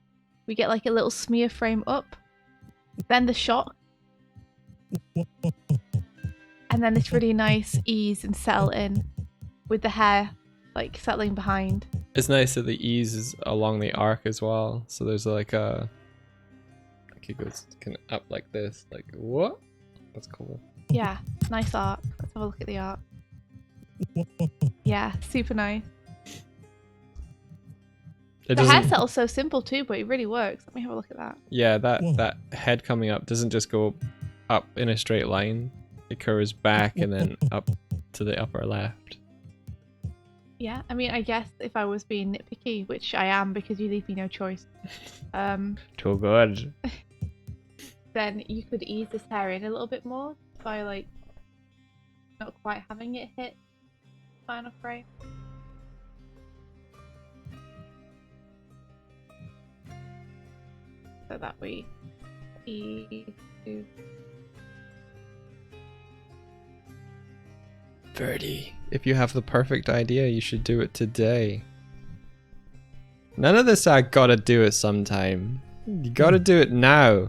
We get like a little smear frame up. Then the shot. And then this really nice ease and settle in with the hair like settling behind. It's nice that the ease is along the arc as well. So there's like a, like it goes kind of up like this. Like what? That's cool. Yeah, nice arc. Let's have a look at the arc. Yeah, super nice. It The doesn't. hair settle's so simple too, but it really works. Let me have a look at that. Yeah, that head coming up doesn't just go up in a straight line. It curves back and then up to the upper left. Yeah, I mean, I guess if I was being nitpicky, which I am because you leave me no choice, Too good. then you could ease this hair in a little bit more by like not quite having it hit final frame. So that we ease to. Verdi, if you have the perfect idea, you should do it today. None of this I gotta do it sometime. You gotta do it now.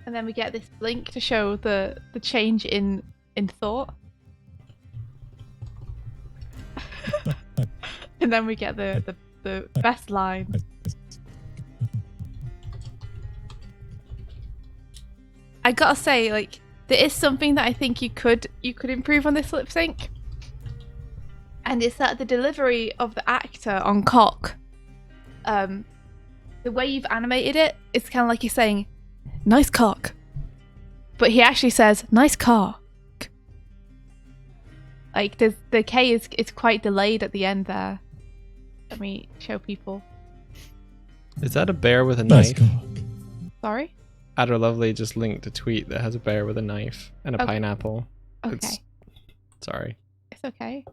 And then we get this blink to show the change in thought. And then we get the best line. I gotta say, like, there is something that I think you could improve on this lip sync. And it's that the delivery of the actor on cock, the way you've animated it, it's kind of like you're saying, nice cock. But he actually says, nice cock. Like, the K is quite delayed at the end there. Let me show people. Is that a bear with a Nice knife? cock. Sorry? Adder Lovely just linked a tweet that has a bear with a knife and a Okay. pineapple. Okay. Sorry. It's okay.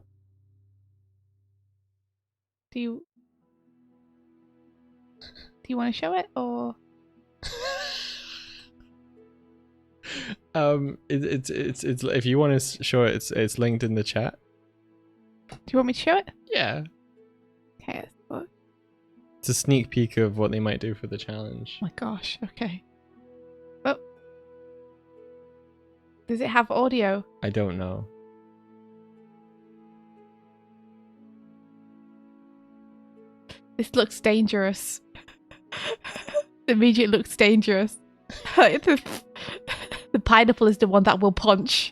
Do you want to show it or? It's if you want to show it, it's linked in the chat. Do you want me to show it? Yeah. Okay. Let's look. It's a sneak peek of what they might do for the challenge. Oh my gosh. Okay. Oh. Does it have audio? I don't know. This looks dangerous. The immediate looks dangerous. The pineapple is the one that will punch.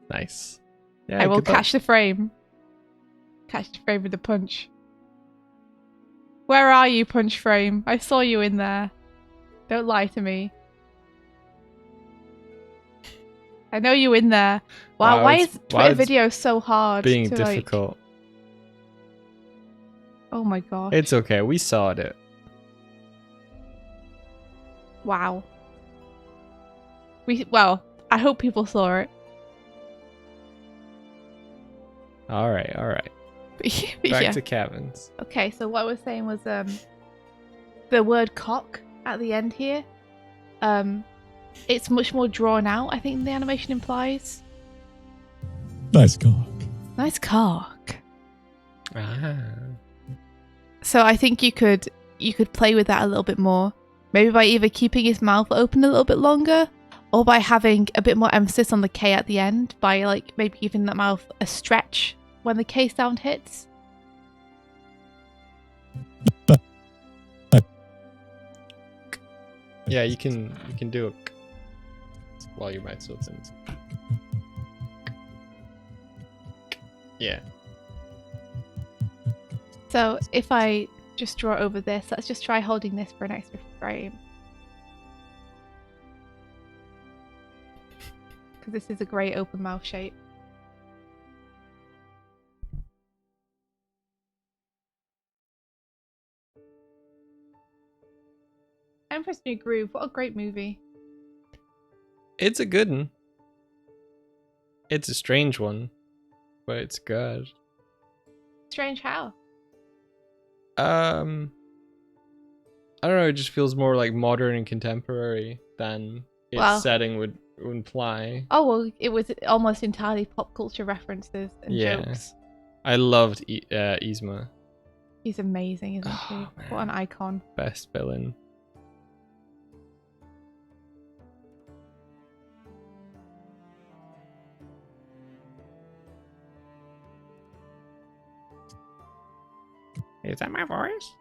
Nice. Yeah, I will good luck. catch the frame. Catch the frame with the punch. Where are you, punch frame? I saw you in there. Don't lie to me. I know you in there. Wow, why is Twitter it's video so hard? being to, difficult? Like... Oh my gosh. It's okay. We saw it. Wow. Well, I hope people saw it. All right. But Back yeah. to Kevin's. Okay, so what I was saying was the word cock at the end here, it's much more drawn out, I think, than the animation implies. Nice cock. Nice cock. Ah. So I think you could play with that a little bit more. Maybe by either keeping his mouth open a little bit longer, or by having a bit more emphasis on the K at the end, by like maybe giving that mouth a stretch when the K sound hits. Yeah, you can do it while your mouth's open. Yeah. So if I just draw over this, let's just try holding this for an extra frame. Because this is a great open mouth shape. Emperor's New Groove, what a great movie. It's a good one. It's a strange one, but it's good. Strange how? I don't know, it just feels more like modern and contemporary than its Well- setting would imply. Oh, well, it was almost entirely pop culture references and Yeah. jokes. I loved Yzma. He's amazing, isn't Oh, he? man. What an icon. Best villain. Is that my voice?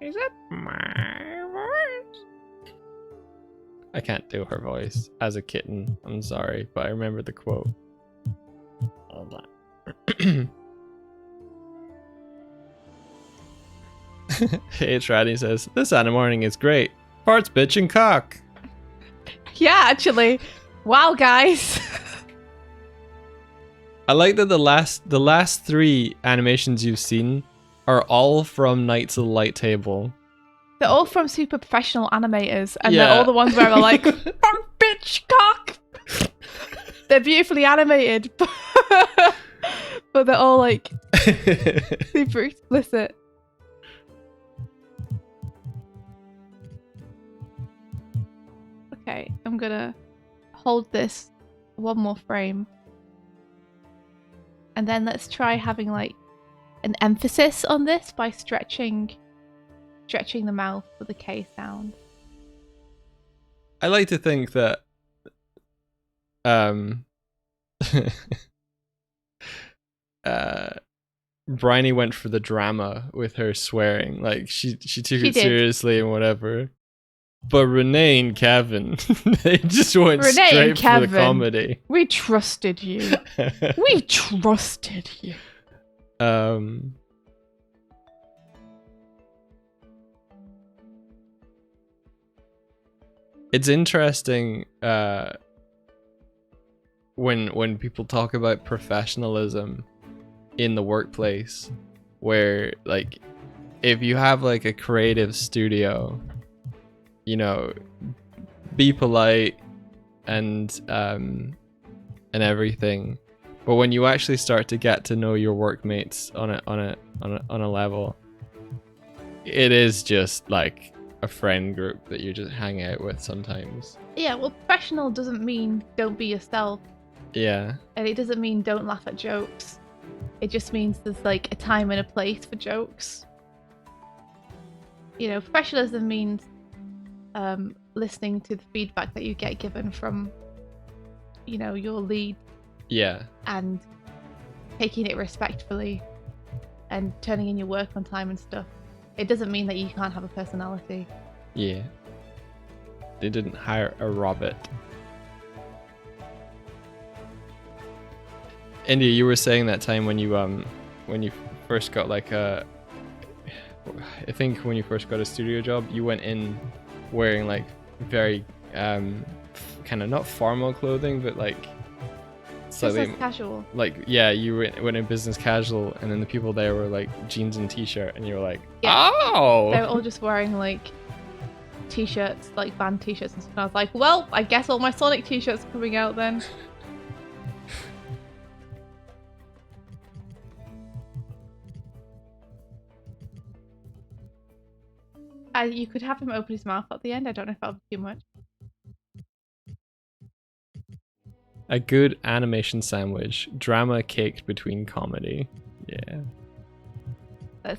Is it my voice? I can't do her voice as a kitten. I'm sorry, but I remember the quote. Hold on. H. Radney says, "This morning is great. Farts, bitch, and cock." Yeah, actually. Wow, guys. I like that the last 3 animations you've seen are all from Knights of the Light Table. They're all from super professional animators, and Yeah. they're all the ones where I'm like, fuck, bitch, cock. They're beautifully animated, but they're all like super explicit. Okay, I'm gonna hold this one more frame. And then let's try having like an emphasis on this by stretching the mouth for the K sound. I like to think that Bryony went for the drama with her swearing. Like she took She it did. seriously and whatever. But Renee and Kevin, they just went Renee and straight for the Kevin. comedy. We trusted you. We trusted you. It's interesting when people talk about professionalism in the workplace, where like if you have like a creative studio, you know, be polite and everything, but when you actually start to get to know your workmates on a level, it is just like a friend group that you just hang out with sometimes. Yeah, well, professional doesn't mean don't be yourself, Yeah. and it doesn't mean don't laugh at jokes. It just means there's like a time and a place for jokes. You know, professionalism means listening to the feedback that you get given from, you know, your lead, Yeah. and taking it respectfully and turning in your work on time and stuff. It doesn't mean that you can't have a personality. Yeah. They didn't hire a robot. India, you were saying that time when you first got like I think when you first got a studio job, you went in wearing like very kind of not formal clothing, but like slightly Business casual. like, yeah, you went in business casual, and then the people there were like jeans and t-shirt, and you were like, Yeah. oh. They were all just wearing like t-shirts, like band t-shirts and stuff. And I was like, well, I guess all my Sonic t-shirts are coming out then. Yeah, you could have him open his mouth at the end. I don't know if that would be too much. A good animation sandwich. Drama caked between comedy. Yeah.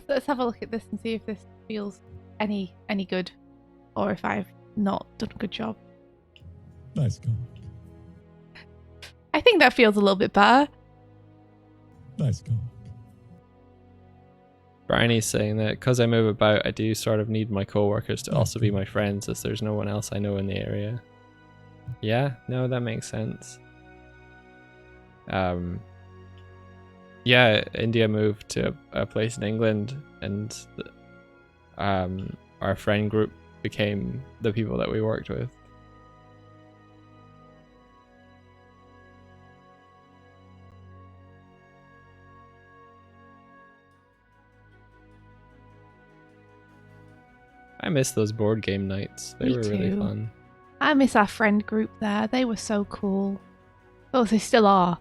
Let's have a look at this and see if this feels any good, or if I've not done a good job. Nice call. I think that feels a little bit better. Nice call. Bryony's saying that because I move about, I do sort of need my coworkers to also be my friends, as there's no one else I know in the area. Yeah, no, that makes sense. Yeah, India moved to a place in England, and our friend group became the people that we worked with. I miss those board game nights. They Me were really too. fun. I miss our friend group there. They were so cool. Oh, they still are.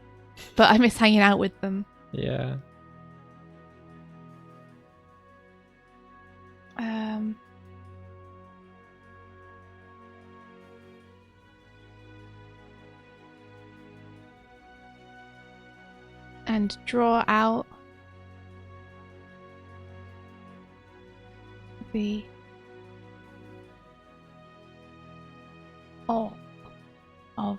But I miss hanging out with them. Yeah. And draw out the orc of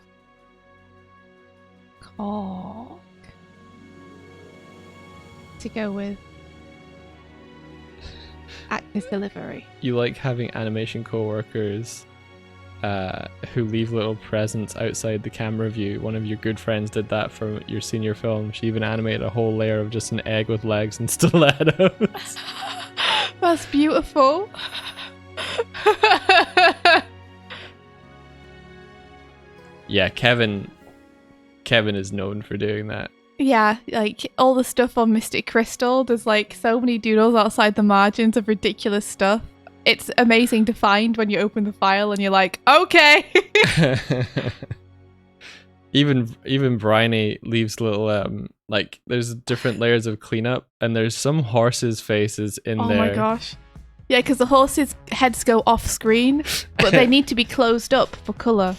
Cork to go with actor's delivery. You like having animation coworkers who leave little presents outside the camera view. One of your good friends did that for your senior film. She even animated a whole layer of just an egg with legs and stilettos. That's beautiful. Yeah, Kevin is known for doing that. Yeah, like all the stuff on Mystic Crystal, there's like so many doodles outside the margins of ridiculous stuff. It's amazing to find when you open the file and you're like, okay. Even Bryony leaves little like there's different layers of cleanup, and there's some horses' faces in there. Oh my gosh. Yeah, because the horses' heads go off screen, but they need to be closed up for colour.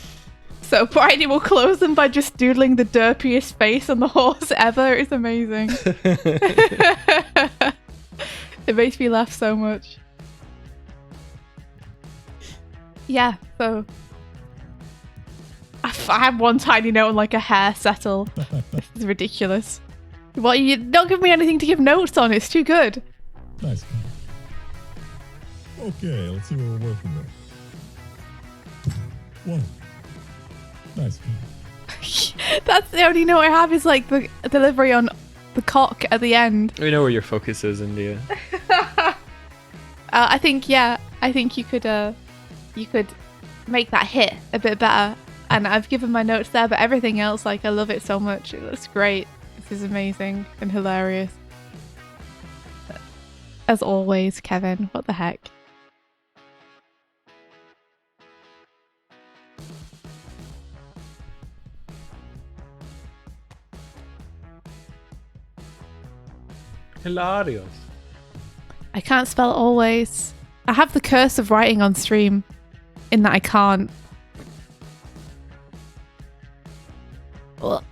So Bryony will close them by just doodling the derpiest face on the horse ever. It's amazing. It makes me laugh so much. Yeah, so I have one tiny note on like a hair settle. This is ridiculous. Well, you don't give me anything to give notes on. It's too good. Nice call. Okay, let's see what we're working with. 1. Nice call. That's the only note I have is like the delivery on the cock at the end. We know where your focus is, India. I think you could make that hit a bit better. And I've given my notes there, but everything else, like I love it so much. It looks great. This is amazing and hilarious. As always, Kevin, what the heck? Hilarious. I can't spell always. I have the curse of writing on stream in that I can't. Ugh.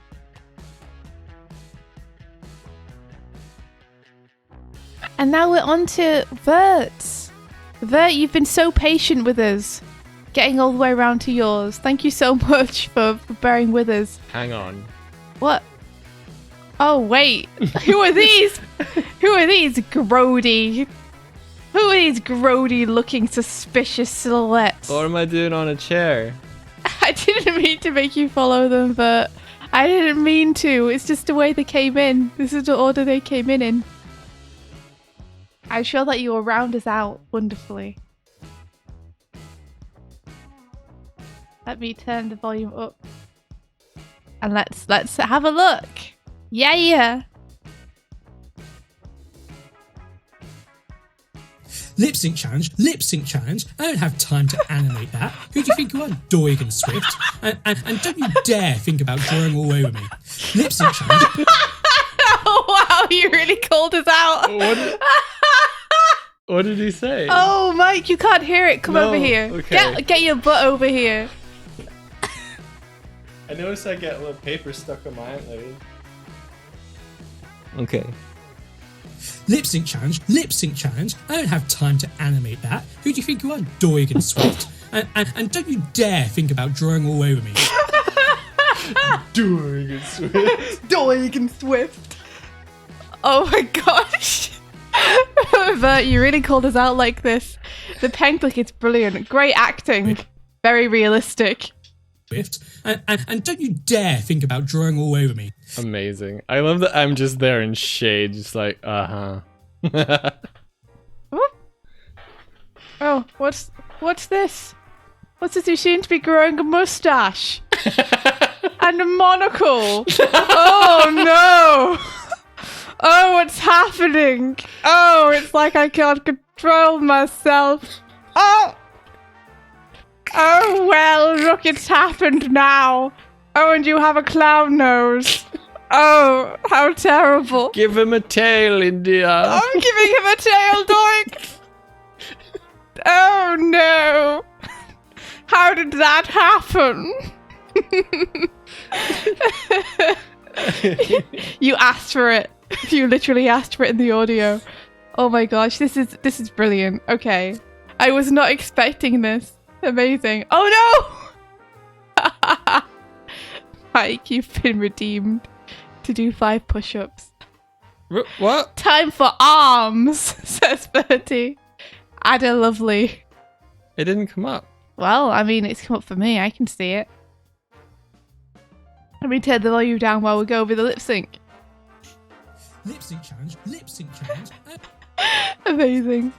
And now we're on to Vert. Vert, you've been so patient with us, getting all the way around to yours. Thank you so much for bearing with us. Hang on. What? Oh, wait. Who are these? Who are these grody? Who are these grody looking suspicious silhouettes? What am I doing on a chair? I didn't mean to make you follow them, but I didn't mean to. It's just the way they came in. This is the order they came in. I'm sure that you will round us out wonderfully. Let me turn the volume up. And let's have a look. Yeah. Lip sync challenge. I don't have time to animate that. Who do you think you are, Doig and Swift? And don't you dare think about drawing all over me. Lip sync challenge. Oh wow, you really called us out. What did he say? Oh, Mike, you can't hear it. Come No, over here. okay. Get your butt over here. I noticed I get a little paper stuck on my antlers. Okay. Lip sync challenge, lip sync challenge. I don't have time to animate that. Who do you think you are, Doig and Swift? And don't you dare think about drawing all over me. Doig and Swift. Doig and Swift. Oh my gosh. But you really called us out like this. The pen click is brilliant. Great acting. Very realistic. And don't you dare think about drawing all over me. Amazing. I love that I'm just there in shade, just like, Oh, what's this? What's this? You seem to be growing a mustache. And a monocle. Oh no. Oh, what's happening? Oh, it's like I can't control myself. Oh. Oh, well, look, it's happened now. Oh, and you have a clown nose. Oh, how terrible. Give him a tail, India. I'm giving him a tail, Doig. Oh, no. How did that happen? You asked for it. You literally asked for it in the audio. Oh my gosh, this is brilliant. Okay. I was not expecting this. Amazing. Oh no! Mike, you've been redeemed to do 5 push-ups. What? Time for arms, says Bertie. Ada lovely. It didn't come up. Well, I mean, it's come up for me. I can see it. Let me turn the volume down while we go over the lip sync. Lip sync challenge, lip sync challenge. Amazing.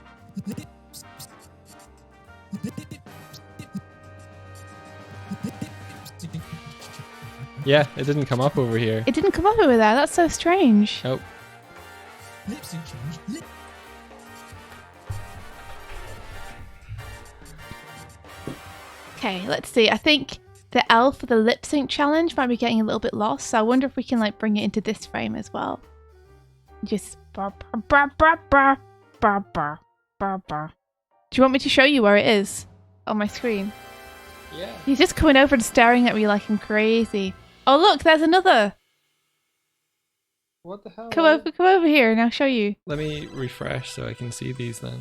Yeah, it didn't come up over here. It didn't come up over there. That's so strange. Nope. Lip sync challenge. Okay, let's see. I think the L for the lip sync challenge might be getting a little bit lost. So I wonder if we can like bring it into this frame as well. Just do you want me to show you where it is on my screen? Yeah. He's just coming over and staring at me like I'm crazy. Oh look, there's another. What the hell? Come over here and I'll show you. Let me refresh so I can see these then.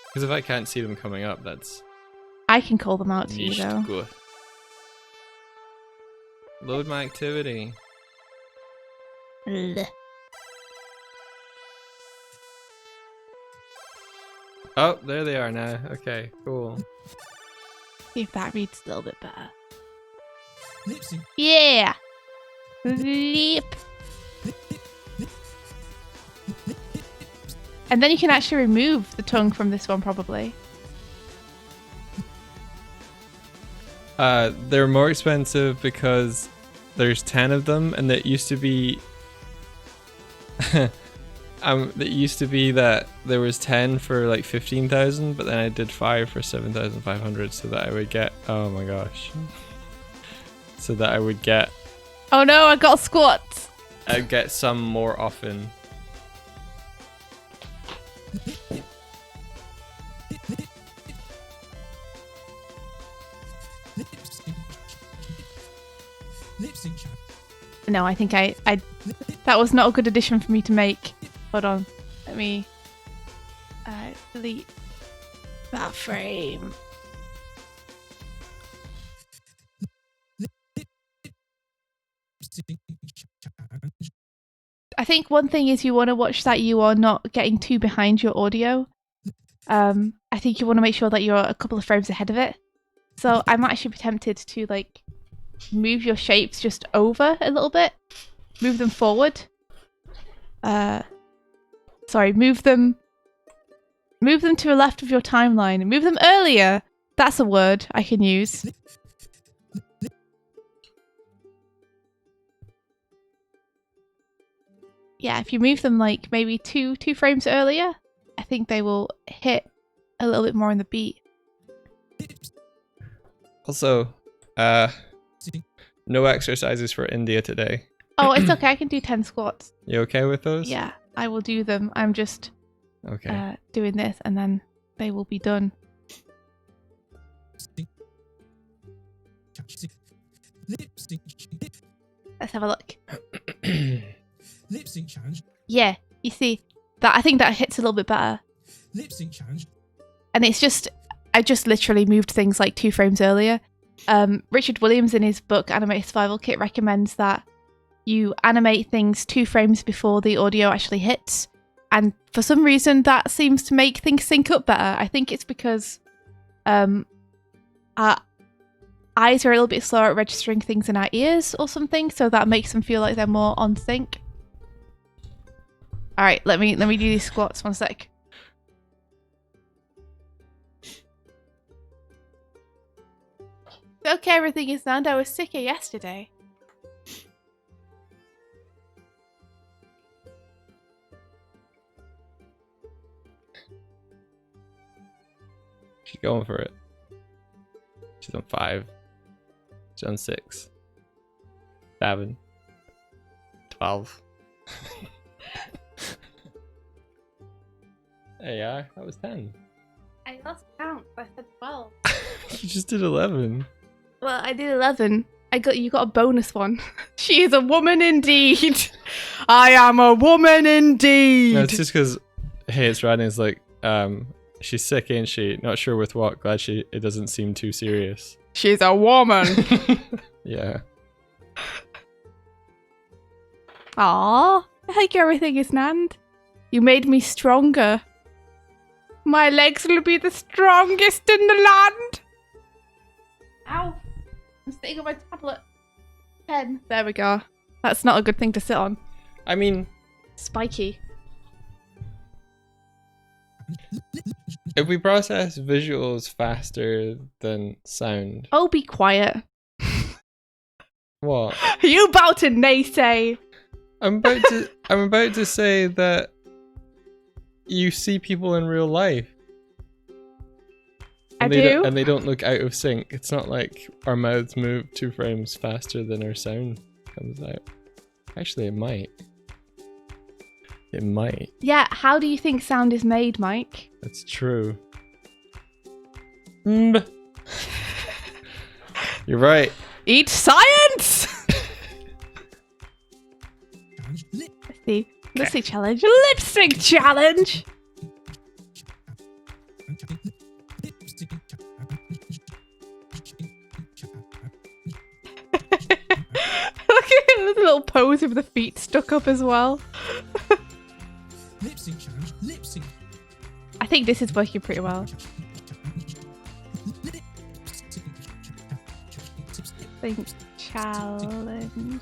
Because if I can't see them coming up, that's I can call them out to you nicht though. gut. Load my activity. Blech. Oh, there they are now. Okay, cool. See if that reads a little bit better. Lip sync. Yeah. Lip. And then you can actually remove the tongue from this one probably. They're more expensive because there's 10 of them, and that used to be that used to be that there was 10 for like 15,000, but then I did 5 for 7,500 so that I would get, oh my gosh, so that I would get, Oh no, I got squats. I'd get some more often. Lip sync challenge. No, I think I that was not a good addition for me to make. Hold on. Let me delete that frame. I think one thing is you want to watch that you are not getting too behind your audio. I think you want to make sure that you're a couple of frames ahead of it. So I'm actually tempted to like move your shapes just over a little bit. Move them forward. Sorry, move them to the left of your timeline. Move them earlier. That's a word I can use. Yeah, if you move them like maybe two frames earlier, I think they will hit a little bit more on the beat. Also, no exercises for India today. Oh, it's okay. I can do 10 squats. You okay with those? Yeah, I will do them. I'm just Okay. doing this, and then they will be done. Let's have a look. Lip sync challenge. Yeah, you see that. I think that hits a little bit better. Lip sync challenge. And it's just, I just literally moved things like 2 frames earlier. Richard Williams in his book Animated Survival Kit recommends that you animate things 2 frames before the audio actually hits. And for some reason that seems to make things sync up better. I think it's because our eyes are a little bit slower at registering things in our ears or something, so that makes them feel like they're more on sync. Alright, let me do these squats 1 sec. Okay, everything is done. I was sicker yesterday. She's going for it. She's on 5. She's on 6. 7. 12. Hey, yeah, that was 10. I lost count. I said 12. You just did 11. Well, I did 11. You got a bonus one. She is a woman indeed. I am a woman indeed. No, it's just because, hey, it's Radney. It's like, she's sick, ain't she? Not sure with what. Glad it doesn't seem too serious. She's a woman. Yeah. Aw, I think everything is Nand. You made me stronger. My legs will be the strongest in the land. Ow. I'm sitting on my tablet. Pen. There we go. That's not a good thing to sit on. I mean, Spiky. if we process visuals faster than sound, Oh, be quiet. what? Are you about to naysay? I'm about to say that you see people in real life. I And do. and they don't look out of sync. It's not like our mouths move 2 frames faster than our sound comes out. Actually, it might. It might. Yeah, how do you think sound is made, Mike? That's true. You're right. Eat science! Let's see challenge. Lip sync challenge! Look at him, the little pose with the feet stuck up as well. Lip sync challenge. Lip sync. I think this is working pretty well. Sync challenge.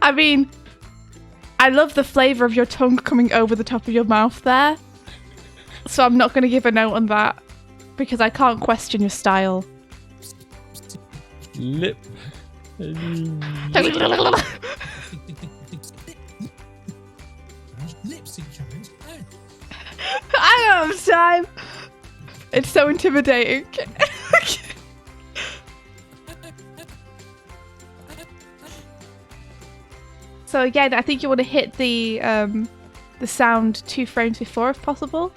I mean, I love the flavour of your tongue coming over the top of your mouth there. So I'm not going to give a note on that because I can't question your style. Lip. Lip sync challenge. I don't have time. It's so intimidating. So again, I think you want to hit the sound 2 frames before if possible.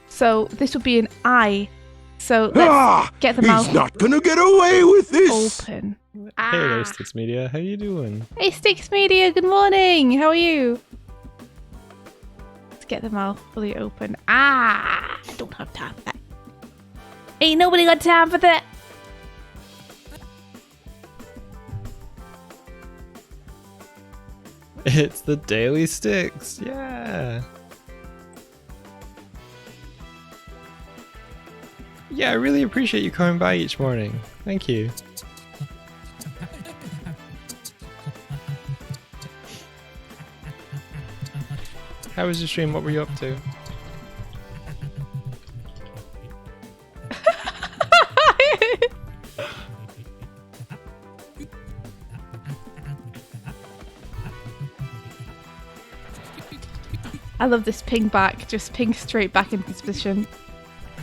So this would be an I. So let's get the mouth He's not gonna get away with this! open. Hey there, Sticks Media. How you doing? Hey Sticks Media, good morning. How are you? Let's get the mouth fully open. I don't have time for that. Ain't nobody got time for that. It's the Daily Sticks. Yeah. Yeah, I really appreciate you coming by each morning. Thank you. How was your stream? What were you up to? I love this ping back, just ping straight back into position. I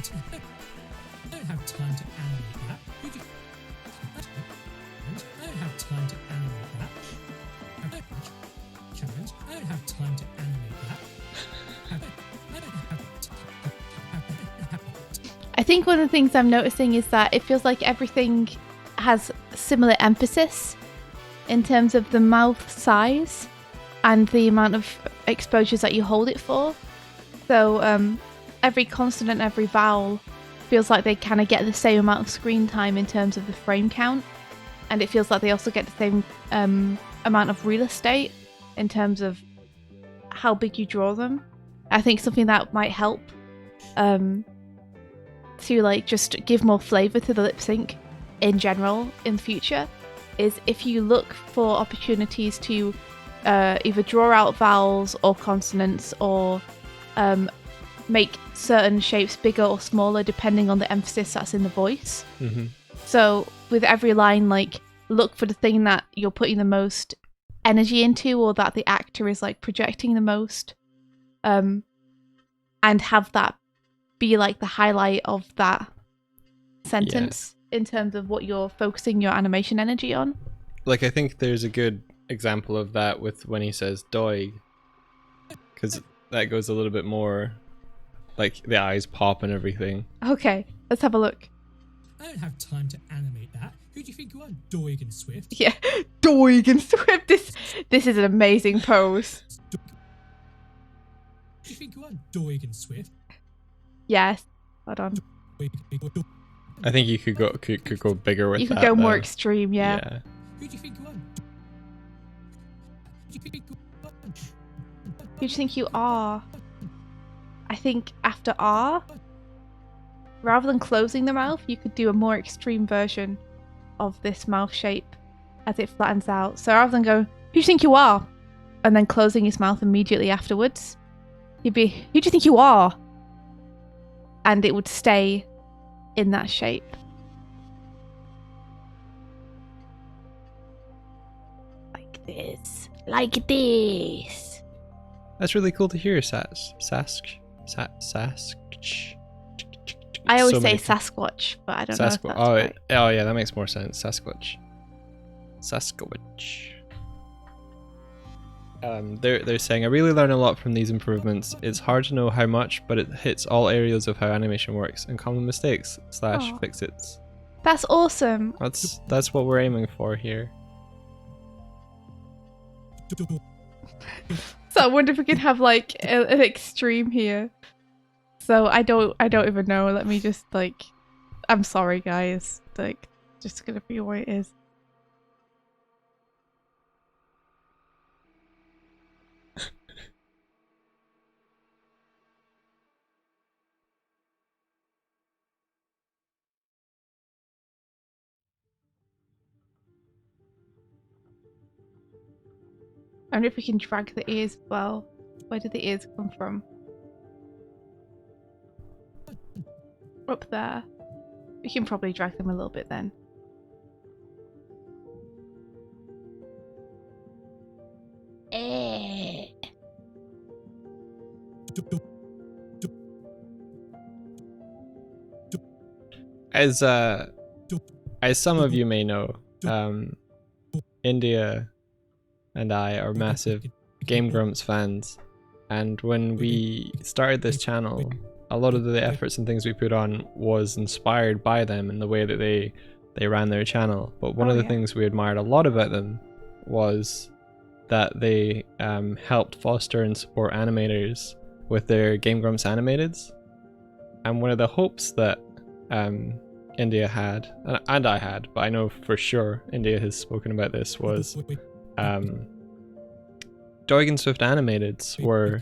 don't have time to animate that. I don't have time to animate that. Challenge. I don't have time to animate that. I don't I think one of the things I'm noticing is that it feels like everything has similar emphasis in terms of the mouth size and the amount of exposures that you hold it for. So every consonant, every vowel feels like they kind of get the same amount of screen time in terms of the frame count, and it feels like they also get the same amount of real estate in terms of how big you draw them. I think something that might help to like just give more flavor to the lip sync in general in future is if you look for opportunities to either draw out vowels or consonants or make certain shapes bigger or smaller depending on the emphasis that's in the voice. Mm-hmm. So with every line, like look for the thing that you're putting the most energy into or that the actor is like projecting the most, and have that be like the highlight of that sentence in terms of what you're focusing your animation energy on. Like, I think there's a good example of that with when he says Doig, because that goes a little bit more like the eyes pop and everything. Okay, let's have a look. I don't have time to animate that. Who do you think you are, Doig and Swift? Yeah, Doig and Swift. This is an amazing pose. Who do you think you are, Doig and Swift? Yes. Hold on. I think you could go bigger with that. You could go more though. extreme, yeah. Who do you think you are? Who do you think you are? Who do you think you are? I think after R, rather than closing the mouth, you could do a more extreme version of this mouth shape as it flattens out. So rather than go, who do you think you are? And then closing his mouth immediately afterwards, you'd be, who do you think you are? And it would stay in that shape. Like this. Like this. That's really cool to hear, Sask. I always So say many- Sasquatch, but I don't know if that's Oh, right. oh yeah, that makes more sense. Sasquatch. They're saying I really learn a lot from these improvements. It's hard to know how much, but it hits all areas of how animation works and common mistakes / Aw. fix-its. That's awesome. That's what we're aiming for here. So I wonder if we could have like an extreme here. So I don't even know. Let me just like, I'm sorry guys. Like, just gonna be what it is. I wonder if we can drag the ears as well. Where did the ears come from? Up there. We can probably drag them a little bit then. As some of you may know, India and I are massive Game Grumps fans, and when we started this channel, a lot of the efforts and things we put on was inspired by them in the way that they ran their channel. But one of the things we admired a lot about them was that they helped foster and support animators with their Game Grumps animateds. And one of the hopes that India had, and I had, but I know for sure India has spoken about this, was Doig and Swift animateds were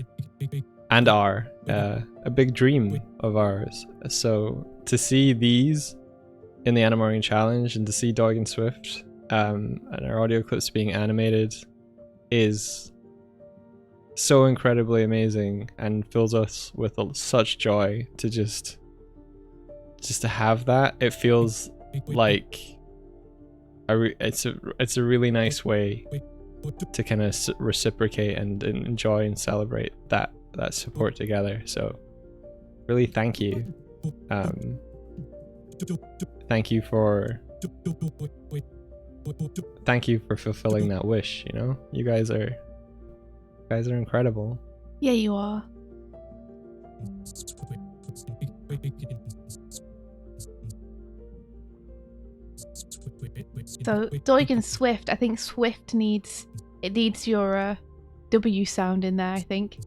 and are a big dream of ours. So to see these in the Animating Challenge and to see Doig and Swift and our audio clips being animated is so incredibly amazing and fills us with such joy to just to have that. It feels like it's a really nice way to kind of reciprocate and enjoy and celebrate that support together. So really thank you. Thank you for fulfilling that wish, you know? You guys are incredible. Yeah, you are. So Doig and Swift. I think Swift needs your W sound in there. I think.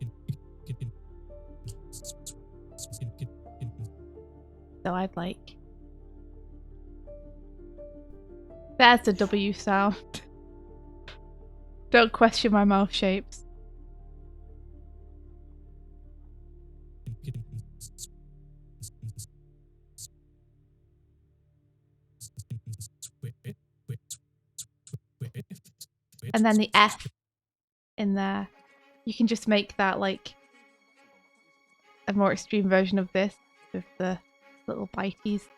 So I'd like. There's the W sound. Don't question my mouth shapes. And then the F in there. You can just make that like a more extreme version of this with the little bites.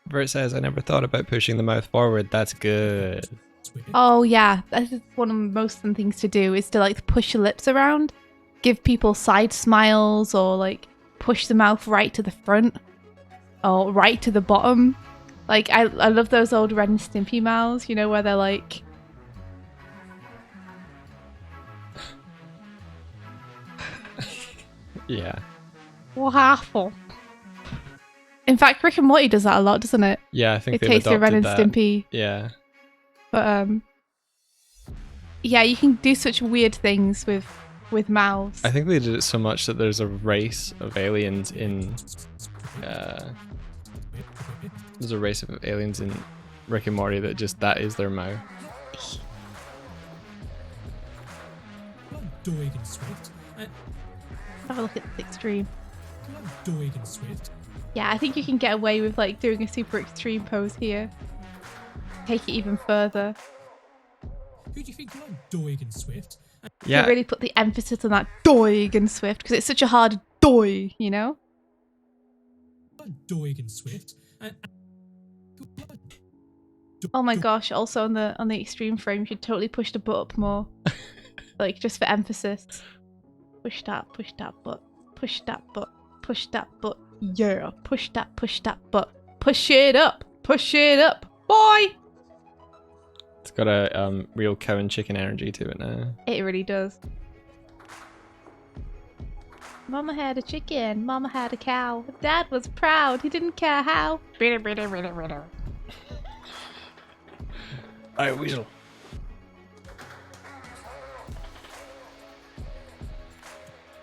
Bert says, I never thought about pushing the mouth forward. That's good. Oh yeah, that's one of the most fun things to do is to like push your lips around, give people side smiles, or like push the mouth right to the front or right to the bottom. Like I love those old Ren and Stimpy mouths, you know, where they're like Yeah. waffle. In fact, Rick and Morty does that a lot, doesn't it? Yeah, I think It they've takes the Ren and adopted that. Stimpy. Yeah. But yeah, you can do such weird things with mouths. I think they did it so much that there's a race of aliens in there's a race of aliens in Rick and Morty that is their mouth. Doig and Swift. Have a look at the extreme. Doig and Swift. Yeah, I think you can get away with like doing a super extreme pose here. Take it even further. Who do you think won? Doig and Swift. Yeah. To really put the emphasis on that Doig and Swift because it's such a hard Doi, you know? Doig and Swift. Oh my gosh, also on the extreme frame you should totally push the butt up more. Like just for emphasis. Push that butt. Push that butt. Push that butt. Yeah. Push that butt. Push it up. Push it up. Boy! It's got a real cow and chicken energy to it now. It really does. Mama had a chicken. Mama had a cow. Dad was proud. He didn't care how. I will.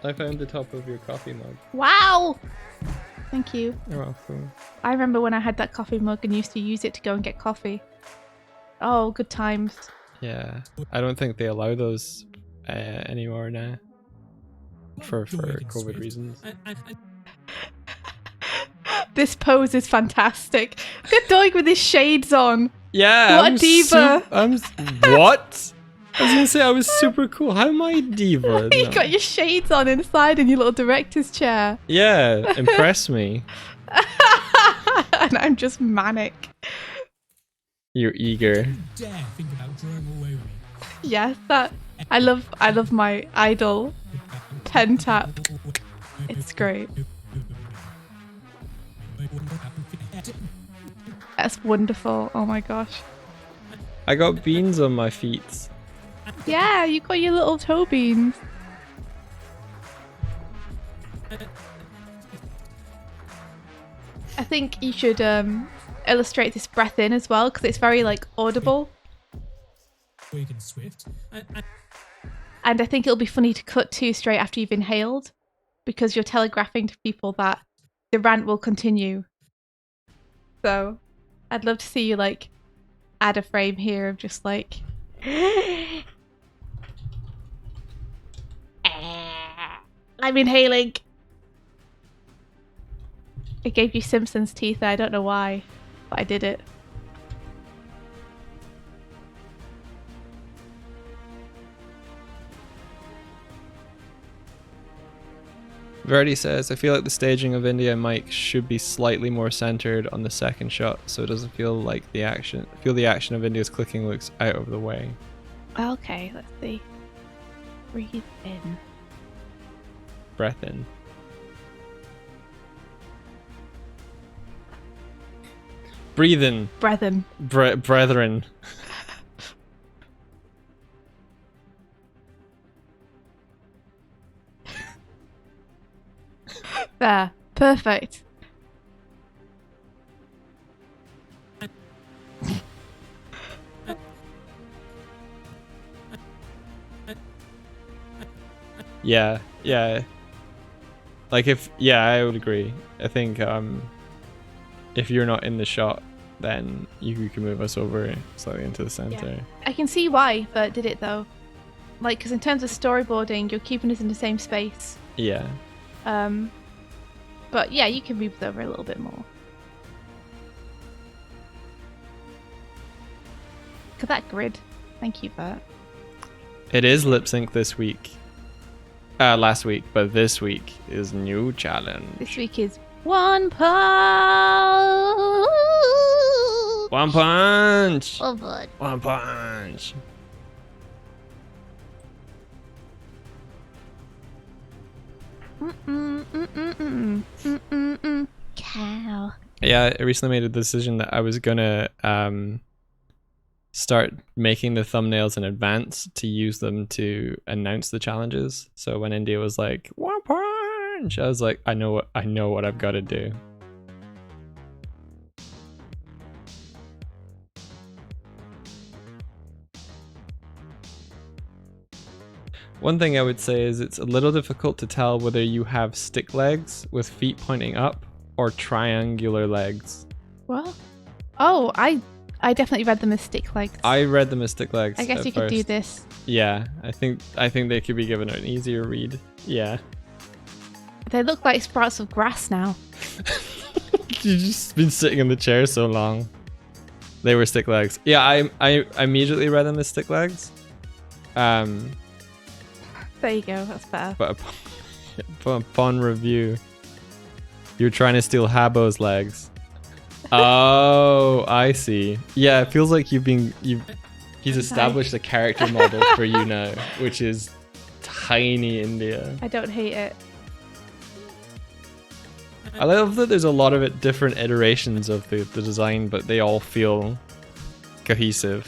I found the top of your coffee mug. Wow! Thank you. You're welcome. I remember when I had that coffee mug and used to use it to go and get coffee. Oh, good times. Yeah. I don't think they allow those anymore now. For COVID reasons. This pose is fantastic. Look at Doig with his shades on. Yeah. What a diva. What? I was gonna say I was super cool. How am I a diva? You No. got your shades on inside in your little director's chair. Yeah, impress me. And I'm just manic. You're eager. Dare think about drawing all over me. Yes, I love my idol pen tap. It's great. That's wonderful. Oh my gosh. I got beans on my feet. Yeah, you got your little toe beans. I think you should illustrate this breath in as well because it's very like audible. Doig and Swift. And I think it'll be funny to cut to straight after you've inhaled because you're telegraphing to people that the rant will continue. So I'd love to see you like add a frame here of just like I'm inhaling. It gave you Simpsons teeth. I don't know why, but I did it. Verdi says, I feel like the staging of India and Mike should be slightly more centered on the second shot so it doesn't feel like the action of India's clicking looks out of the way. Okay, let's see. Breathe in. Breath in. Breathe in. Brethren. Brethren. There. Perfect. Yeah, yeah. Like I would agree. I think if you're not in the shot, then you can move us over slightly into the center. Yeah. I can see why Bert did it though. Like, because in terms of storyboarding, you're keeping us in the same space. Yeah. But yeah, you can move us over a little bit more. Look at that grid. Thank you, Bert. It is lip sync this week. Last week, but this week is new challenge. This week is one punch. One punch. Oh, bud. One punch. Cow. Yeah, I recently made a decision that I was gonna start making the thumbnails in advance to use them to announce the challenges. So when India was like, "One punch," I was like, I know what I've got to do. One thing I would say is it's a little difficult to tell whether you have stick legs with feet pointing up or triangular legs. What? Oh, I definitely read them as stick legs. I read them as stick legs. I guess at you could do first. this. Yeah, I think they could be given an easier read. Yeah. They look like sprouts of grass now. You've just been sitting in the chair so long. They were stick legs. Yeah, I immediately read them as stick legs. There you go, that's better. But upon review, you're trying to steal Habbo's legs. Oh, I see. Yeah, it feels like he's established a character model for you now, which is tiny India. I don't hate it. I love that there's a lot of different iterations of the design, but they all feel cohesive.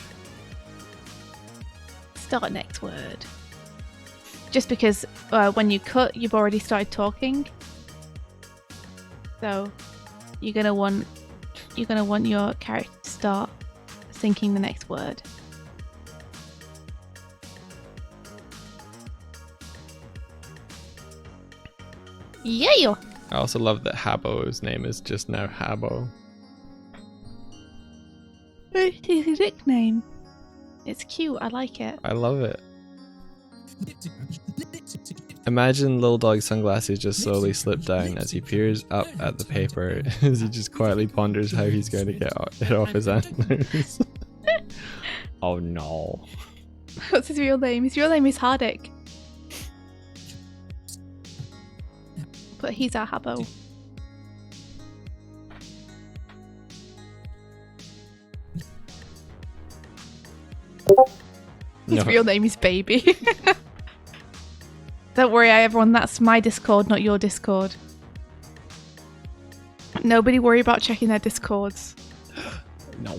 Start next word. Just because when you cut, you've already started talking. So you're gonna want your character to start thinking the next word. Yeah. I also love that Habbo's name is just now Habbo. It's his nickname. It's cute. I like it. I love it. Imagine Little Dog's sunglasses just slowly slip down as he peers up at the paper as he just quietly ponders how he's going to get it off his antlers. Oh no. What's his real name? His real name is Hardick. But he's our Habbo. His real name is Baby. Don't worry, everyone, that's my Discord, not your Discord. Nobody worry about checking their Discords. No.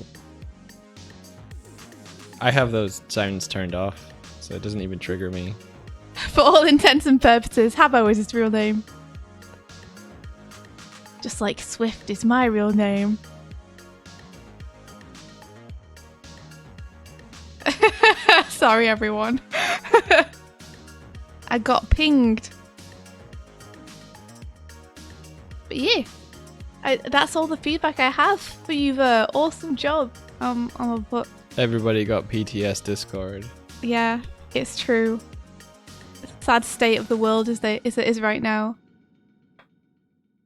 I have those sounds turned off, so it doesn't even trigger me. For all intents and purposes, Habbo is his real name. Just like Swift is my real name. Sorry, everyone. I got pinged. But yeah, that's all the feedback I have for you. Awesome job. I'm gonna put. Everybody got PTS Discord. Yeah, it's true. Sad state of the world as it is right now.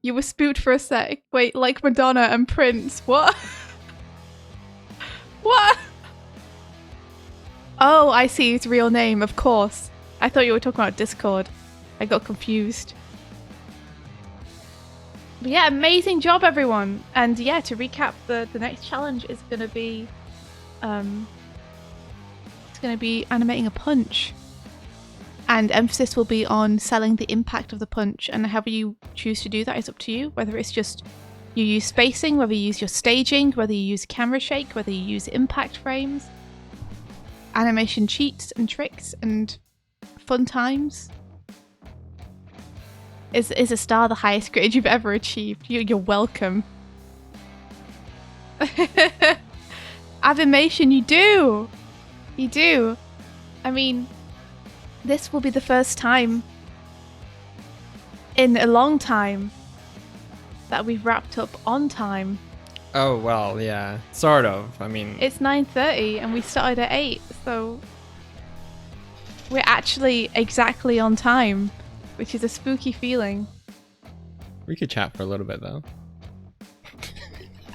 You were spooked for a sec. Wait, like Madonna and Prince. What? What? Oh, I see his real name, of course. I thought you were talking about Discord. I got confused. But yeah, amazing job, everyone. And yeah, to recap, the next challenge is going to be... it's going to be animating a punch. And emphasis will be on selling the impact of the punch. And however you choose to do that is up to you. Whether it's just you use spacing, whether you use your staging, whether you use camera shake, whether you use impact frames, animation cheats and tricks and fun times. Is a star the highest grade you've ever achieved? You're welcome. Avimation, you do! You do. I mean, this will be the first time in a long time that we've wrapped up on time. Oh, well, yeah. Sort of. I mean... It's 9:30 and we started at 8, so we're actually exactly on time, which is a spooky feeling. We could chat for a little bit, though.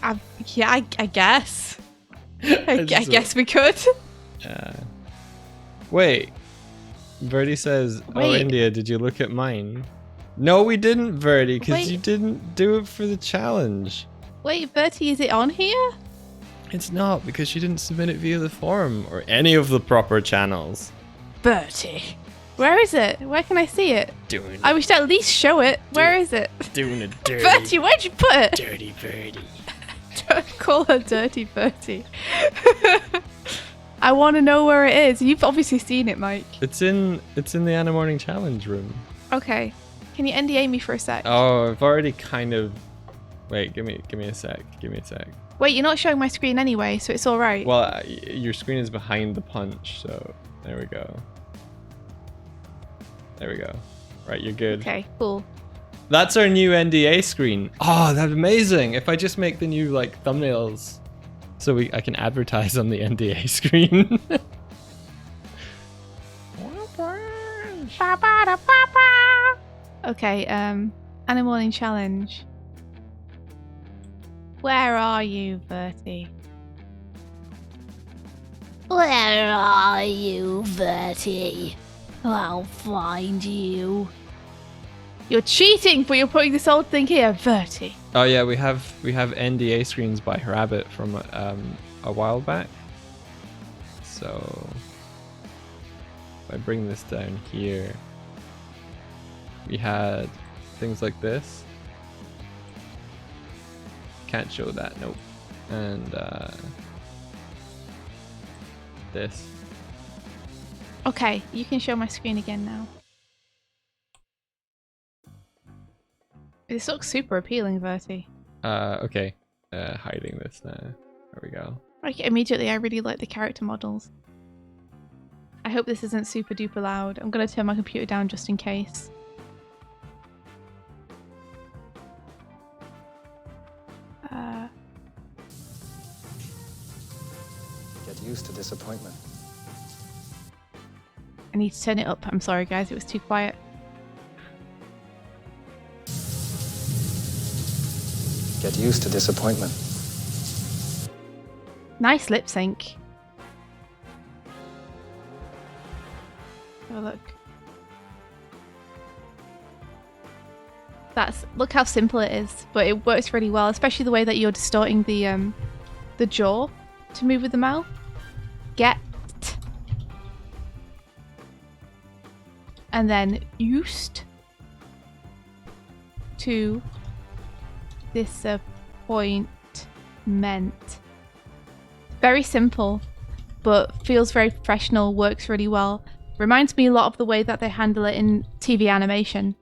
I guess. I guess we could. Yeah. Wait. Verdi says, "Oh, Wait. India, did you look at mine?" No, we didn't, Verdi, because Wait. you didn't do it for the challenge. Wait, Bertie, is it on here? It's not, because she didn't submit it via the forum or any of the proper channels. Bertie. Where is it? Where can I see it? Doing I wish to at least show it. Where is it? doing a dirty, Bertie, where'd you put it? dirty Verdi. Don't call her Dirty Bertie. I want to know where it is. You've obviously seen it, Mike. It's in the Anna Morning Challenge room. Okay. Can you NDA me for a sec? Oh, I've already kind of... Wait, give me a sec. Give me a sec. Wait, you're not showing my screen anyway, so it's all right. Well, your screen is behind the punch, so there we go. There we go. Right, you're good. Okay, cool. That's our new NDA screen. Oh, that's amazing! If I just make the new like thumbnails, so I can advertise on the NDA screen. Okay, Anna Morning Challenge. Where are you, Bertie? Where are you, Bertie? I'll find you. You're cheating, but you're putting this old thing here, Bertie. Oh yeah, we have NDA screens by Rabbit from a while back. So if I bring this down here, we had things like this. Can't show that, nope. And this. Okay, you can show my screen again now. This looks super appealing, Bertie. Okay. Hiding this now. There we go. Like, immediately, I really like the character models. I hope this isn't super duper loud. I'm gonna turn my computer down just in case. Get used to disappointment. I need to turn it up. I'm sorry, guys. It was too quiet. Get used to disappointment. Nice lip sync. Oh, look. Look how simple it is, but it works really well, especially the way that you're distorting the jaw to move with the mouth. Get. And then used to disappointment. Very simple, but feels very professional, works really well. Reminds me a lot of the way that they handle it in TV animation.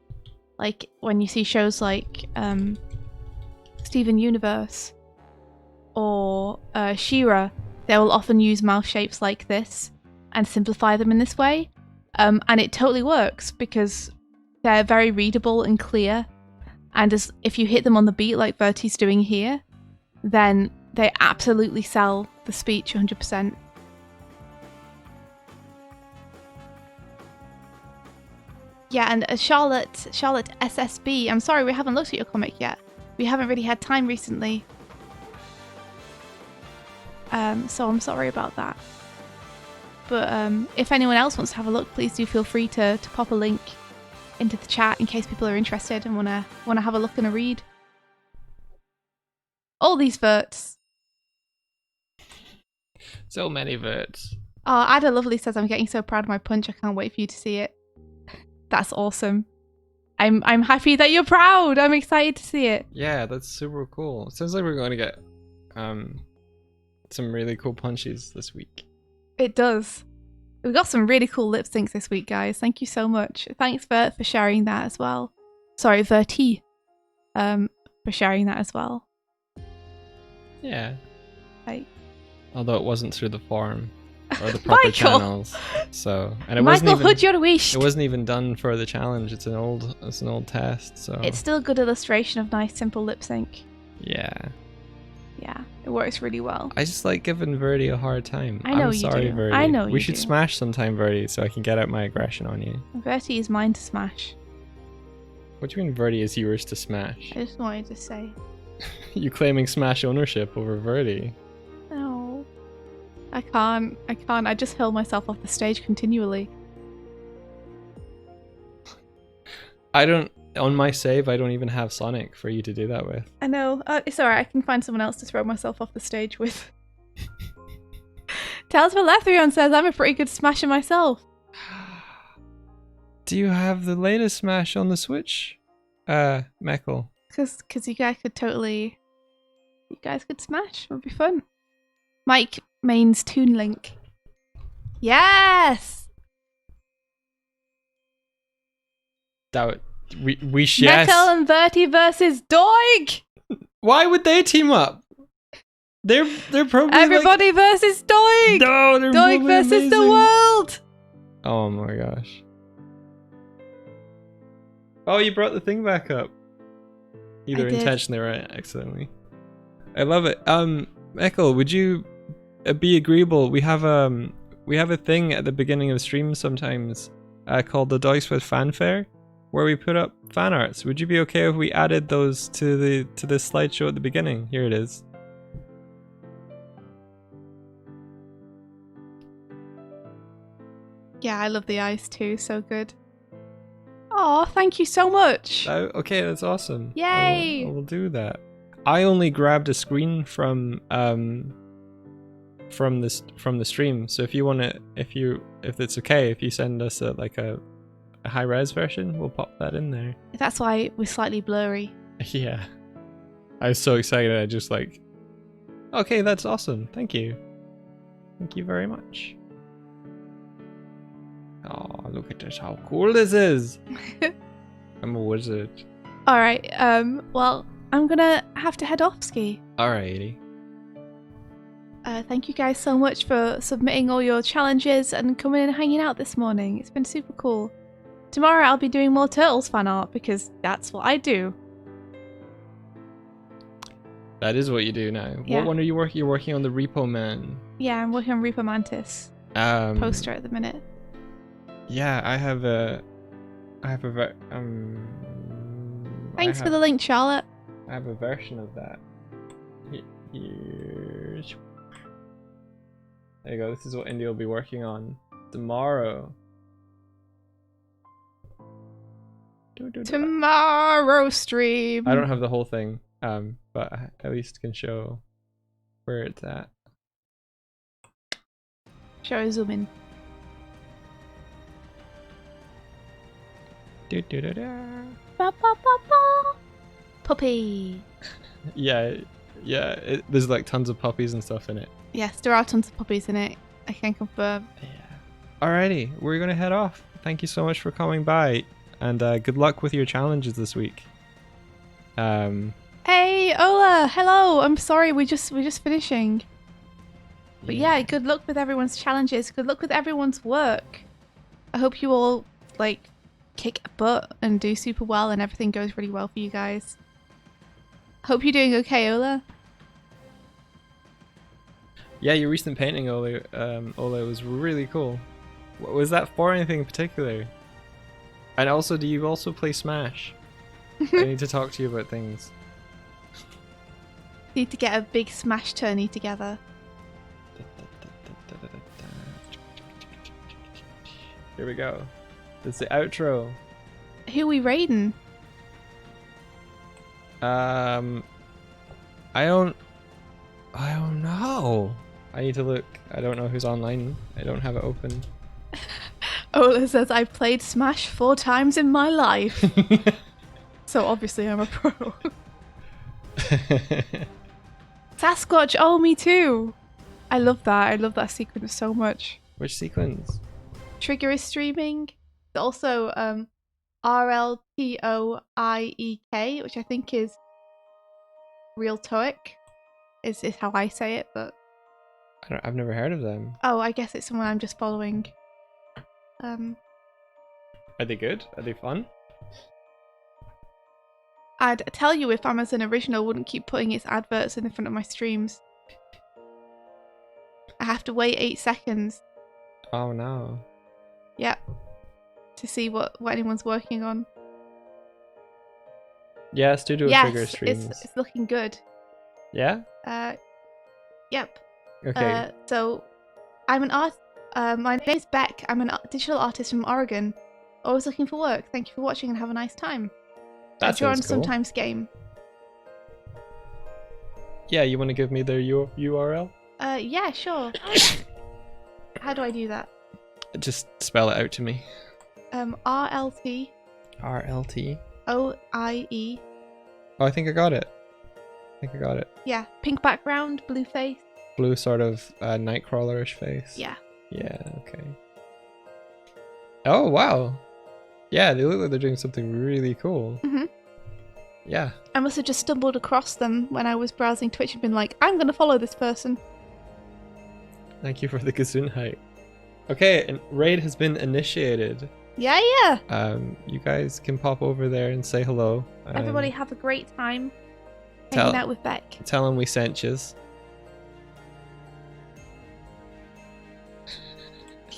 Like when you see shows like Steven Universe or She-Ra, they will often use mouth shapes like this and simplify them in this way. And it totally works because they're very readable and clear. And if you hit them on the beat like Bertie's doing here, then they absolutely sell the speech 100%. Yeah, and Charlotte SSB, I'm sorry we haven't looked at your comic yet. We haven't really had time recently. So I'm sorry about that. But if anyone else wants to have a look, please do feel free to pop a link into the chat in case people are interested and wanna have a look and a read. All these verts. So many verts. Oh, Ada Lovely says, I'm getting so proud of my punch, I can't wait for you to see it. That's awesome. I'm happy that you're proud. I'm excited to see it. Yeah, that's super cool. Sounds like we're going to get some really cool punches this week. It does. We got some really cool lip syncs this week, guys. Thank you so much. Thanks for sharing that as well. Sorry, Verti. For sharing that as well. Yeah. Like, Although it wasn't through the forum or the proper Michael! channels. So and it Michael, wasn't even hud your wish. it wasn't even done for the challenge. It's an old test, so It's still a good illustration of nice, simple lip sync. yeah. Yeah, it works really well. I just like giving Verdi a hard time. I know I'm you sorry, do. Verdi. I know we you should do. smash sometime, Verdi, so I can get out my aggression on you. Verti is mine to smash. What do you mean Verdi is yours to smash? I just wanted to say. You claiming smash ownership over Verdi? No. I can't. I just hurl myself off the stage continually. I don't. On my save, I don't even have Sonic for you to do that with. I know. It's alright. I can find someone else to throw myself off the stage with. Tales for Lethrion says I'm a pretty good smasher myself. Do you have the latest Smash on the Switch? Meckle. Because you guys could totally... You guys could smash. It would be fun. Mike mains Toon Link. Yes! That we yes. Metal and Verti versus Doig! Why would they team up? They're probably Everybody versus Doig! No, they're Doig probably versus the amazing. world! Oh my gosh. Oh, you brought the thing back up. Either I did. intentionally or accidentally. I love it. Echo, would you be agreeable? We have a thing at the beginning of streams sometimes called the Dice with Fanfare, where we put up fan arts. Would you be okay if we added those to the slideshow at the beginning? Here it is. Yeah, I love the eyes too. So good. Oh, thank you so much. Okay, that's awesome. Yay! I will do that. I only grabbed a screen from the stream. So if you want to, if it's okay, if you send us a high res version, we'll pop that in there. That's why we're slightly blurry. Yeah, I was so excited. I just like, okay, that's awesome. Thank you very much. Oh, look at this! How cool this is! I'm a wizard. All right. Well, I'm gonna have to head off, Ski. Alrighty. Thank you guys so much for submitting all your challenges and coming and hanging out this morning. It's been super cool. Tomorrow I'll be doing more Turtles fan art because that's what I do. That is what you do now. Yeah. What one are you working? You're working on the Repo Man. Yeah, I'm working on Reaper Mantis poster at the minute. Yeah, I have a Thanks for the link, Charlotte. I have a version of that. Here's. There you go. This is what Indy will be working on tomorrow. Tomorrow stream. I don't have the whole thing, but I at least can show where it's at. Show a zoom in. Ba, ba, ba, ba. Puppy. Yeah, there's like tons of puppies and stuff in it. Yes, there are tons of puppies in it. I can confirm. Yeah. Alrighty, we're gonna head off. Thank you so much for coming by, and good luck with your challenges this week. Hey, Ola. Hello. I'm sorry. We're just finishing. But yeah, good luck with everyone's challenges. Good luck with everyone's work. I hope you all like kick butt and do super well, and everything goes really well for you guys. Hope you're doing okay, Ola. Yeah, your recent painting, Ola, was really cool. Was that for anything in particular? And also, do you also play Smash? I need to talk to you about things. Need to get a big Smash tourney together. Here we go. This is the outro. Who are we raiding? I don't know. I need to look. I don't know who's online. I don't have it open. Ola says, I played Smash 4 times in my life. So obviously I'm a pro. Sasquatch, oh me too. I love that. I love that sequence so much. Which sequence? Trigger is streaming. Also, RLTOIEK, which I think is Real Toic, is how I say it, but I've never heard of them. oh, I guess it's someone I'm just following. Are they good? Are they fun? I'd tell you if Amazon Original wouldn't keep putting its adverts in the front of my streams. I have to wait 8 seconds. Oh no. Yep. To see what anyone's working on. Yes, do yes, trigger streams. it's looking good. Yeah? Yep. Okay. So, I'm an my name's Beck. I'm a digital artist from Oregon. Always looking for work. Thank you for watching and have a nice time. That Draw on sounds cool. Sometimes Game. Yeah, you want to give me their URL? Yeah, sure. How do I do that? Just spell it out to me. RLT. RLT. OIE. Oh, I think I got it. Yeah, pink background, blue face. Blue sort of Nightcrawler-ish face. Yeah. Yeah, okay. Oh, wow. Yeah, they look like they're doing something really cool. Mhm. Yeah. I must have just stumbled across them when I was browsing Twitch and been like, I'm gonna follow this person. Thank you for the Gesundheit. Okay, and raid has been initiated. Yeah. You guys can pop over there and say hello. Everybody have a great time tell- hanging out with Beck. Tell them we sent yous.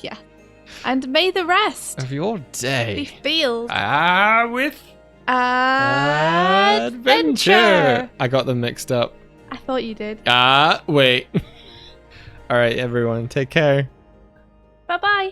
Yeah. And may the rest Of your be day. filled With adventure. I got them mixed up. I thought you did. Wait. Alright, everyone, take care. Bye bye.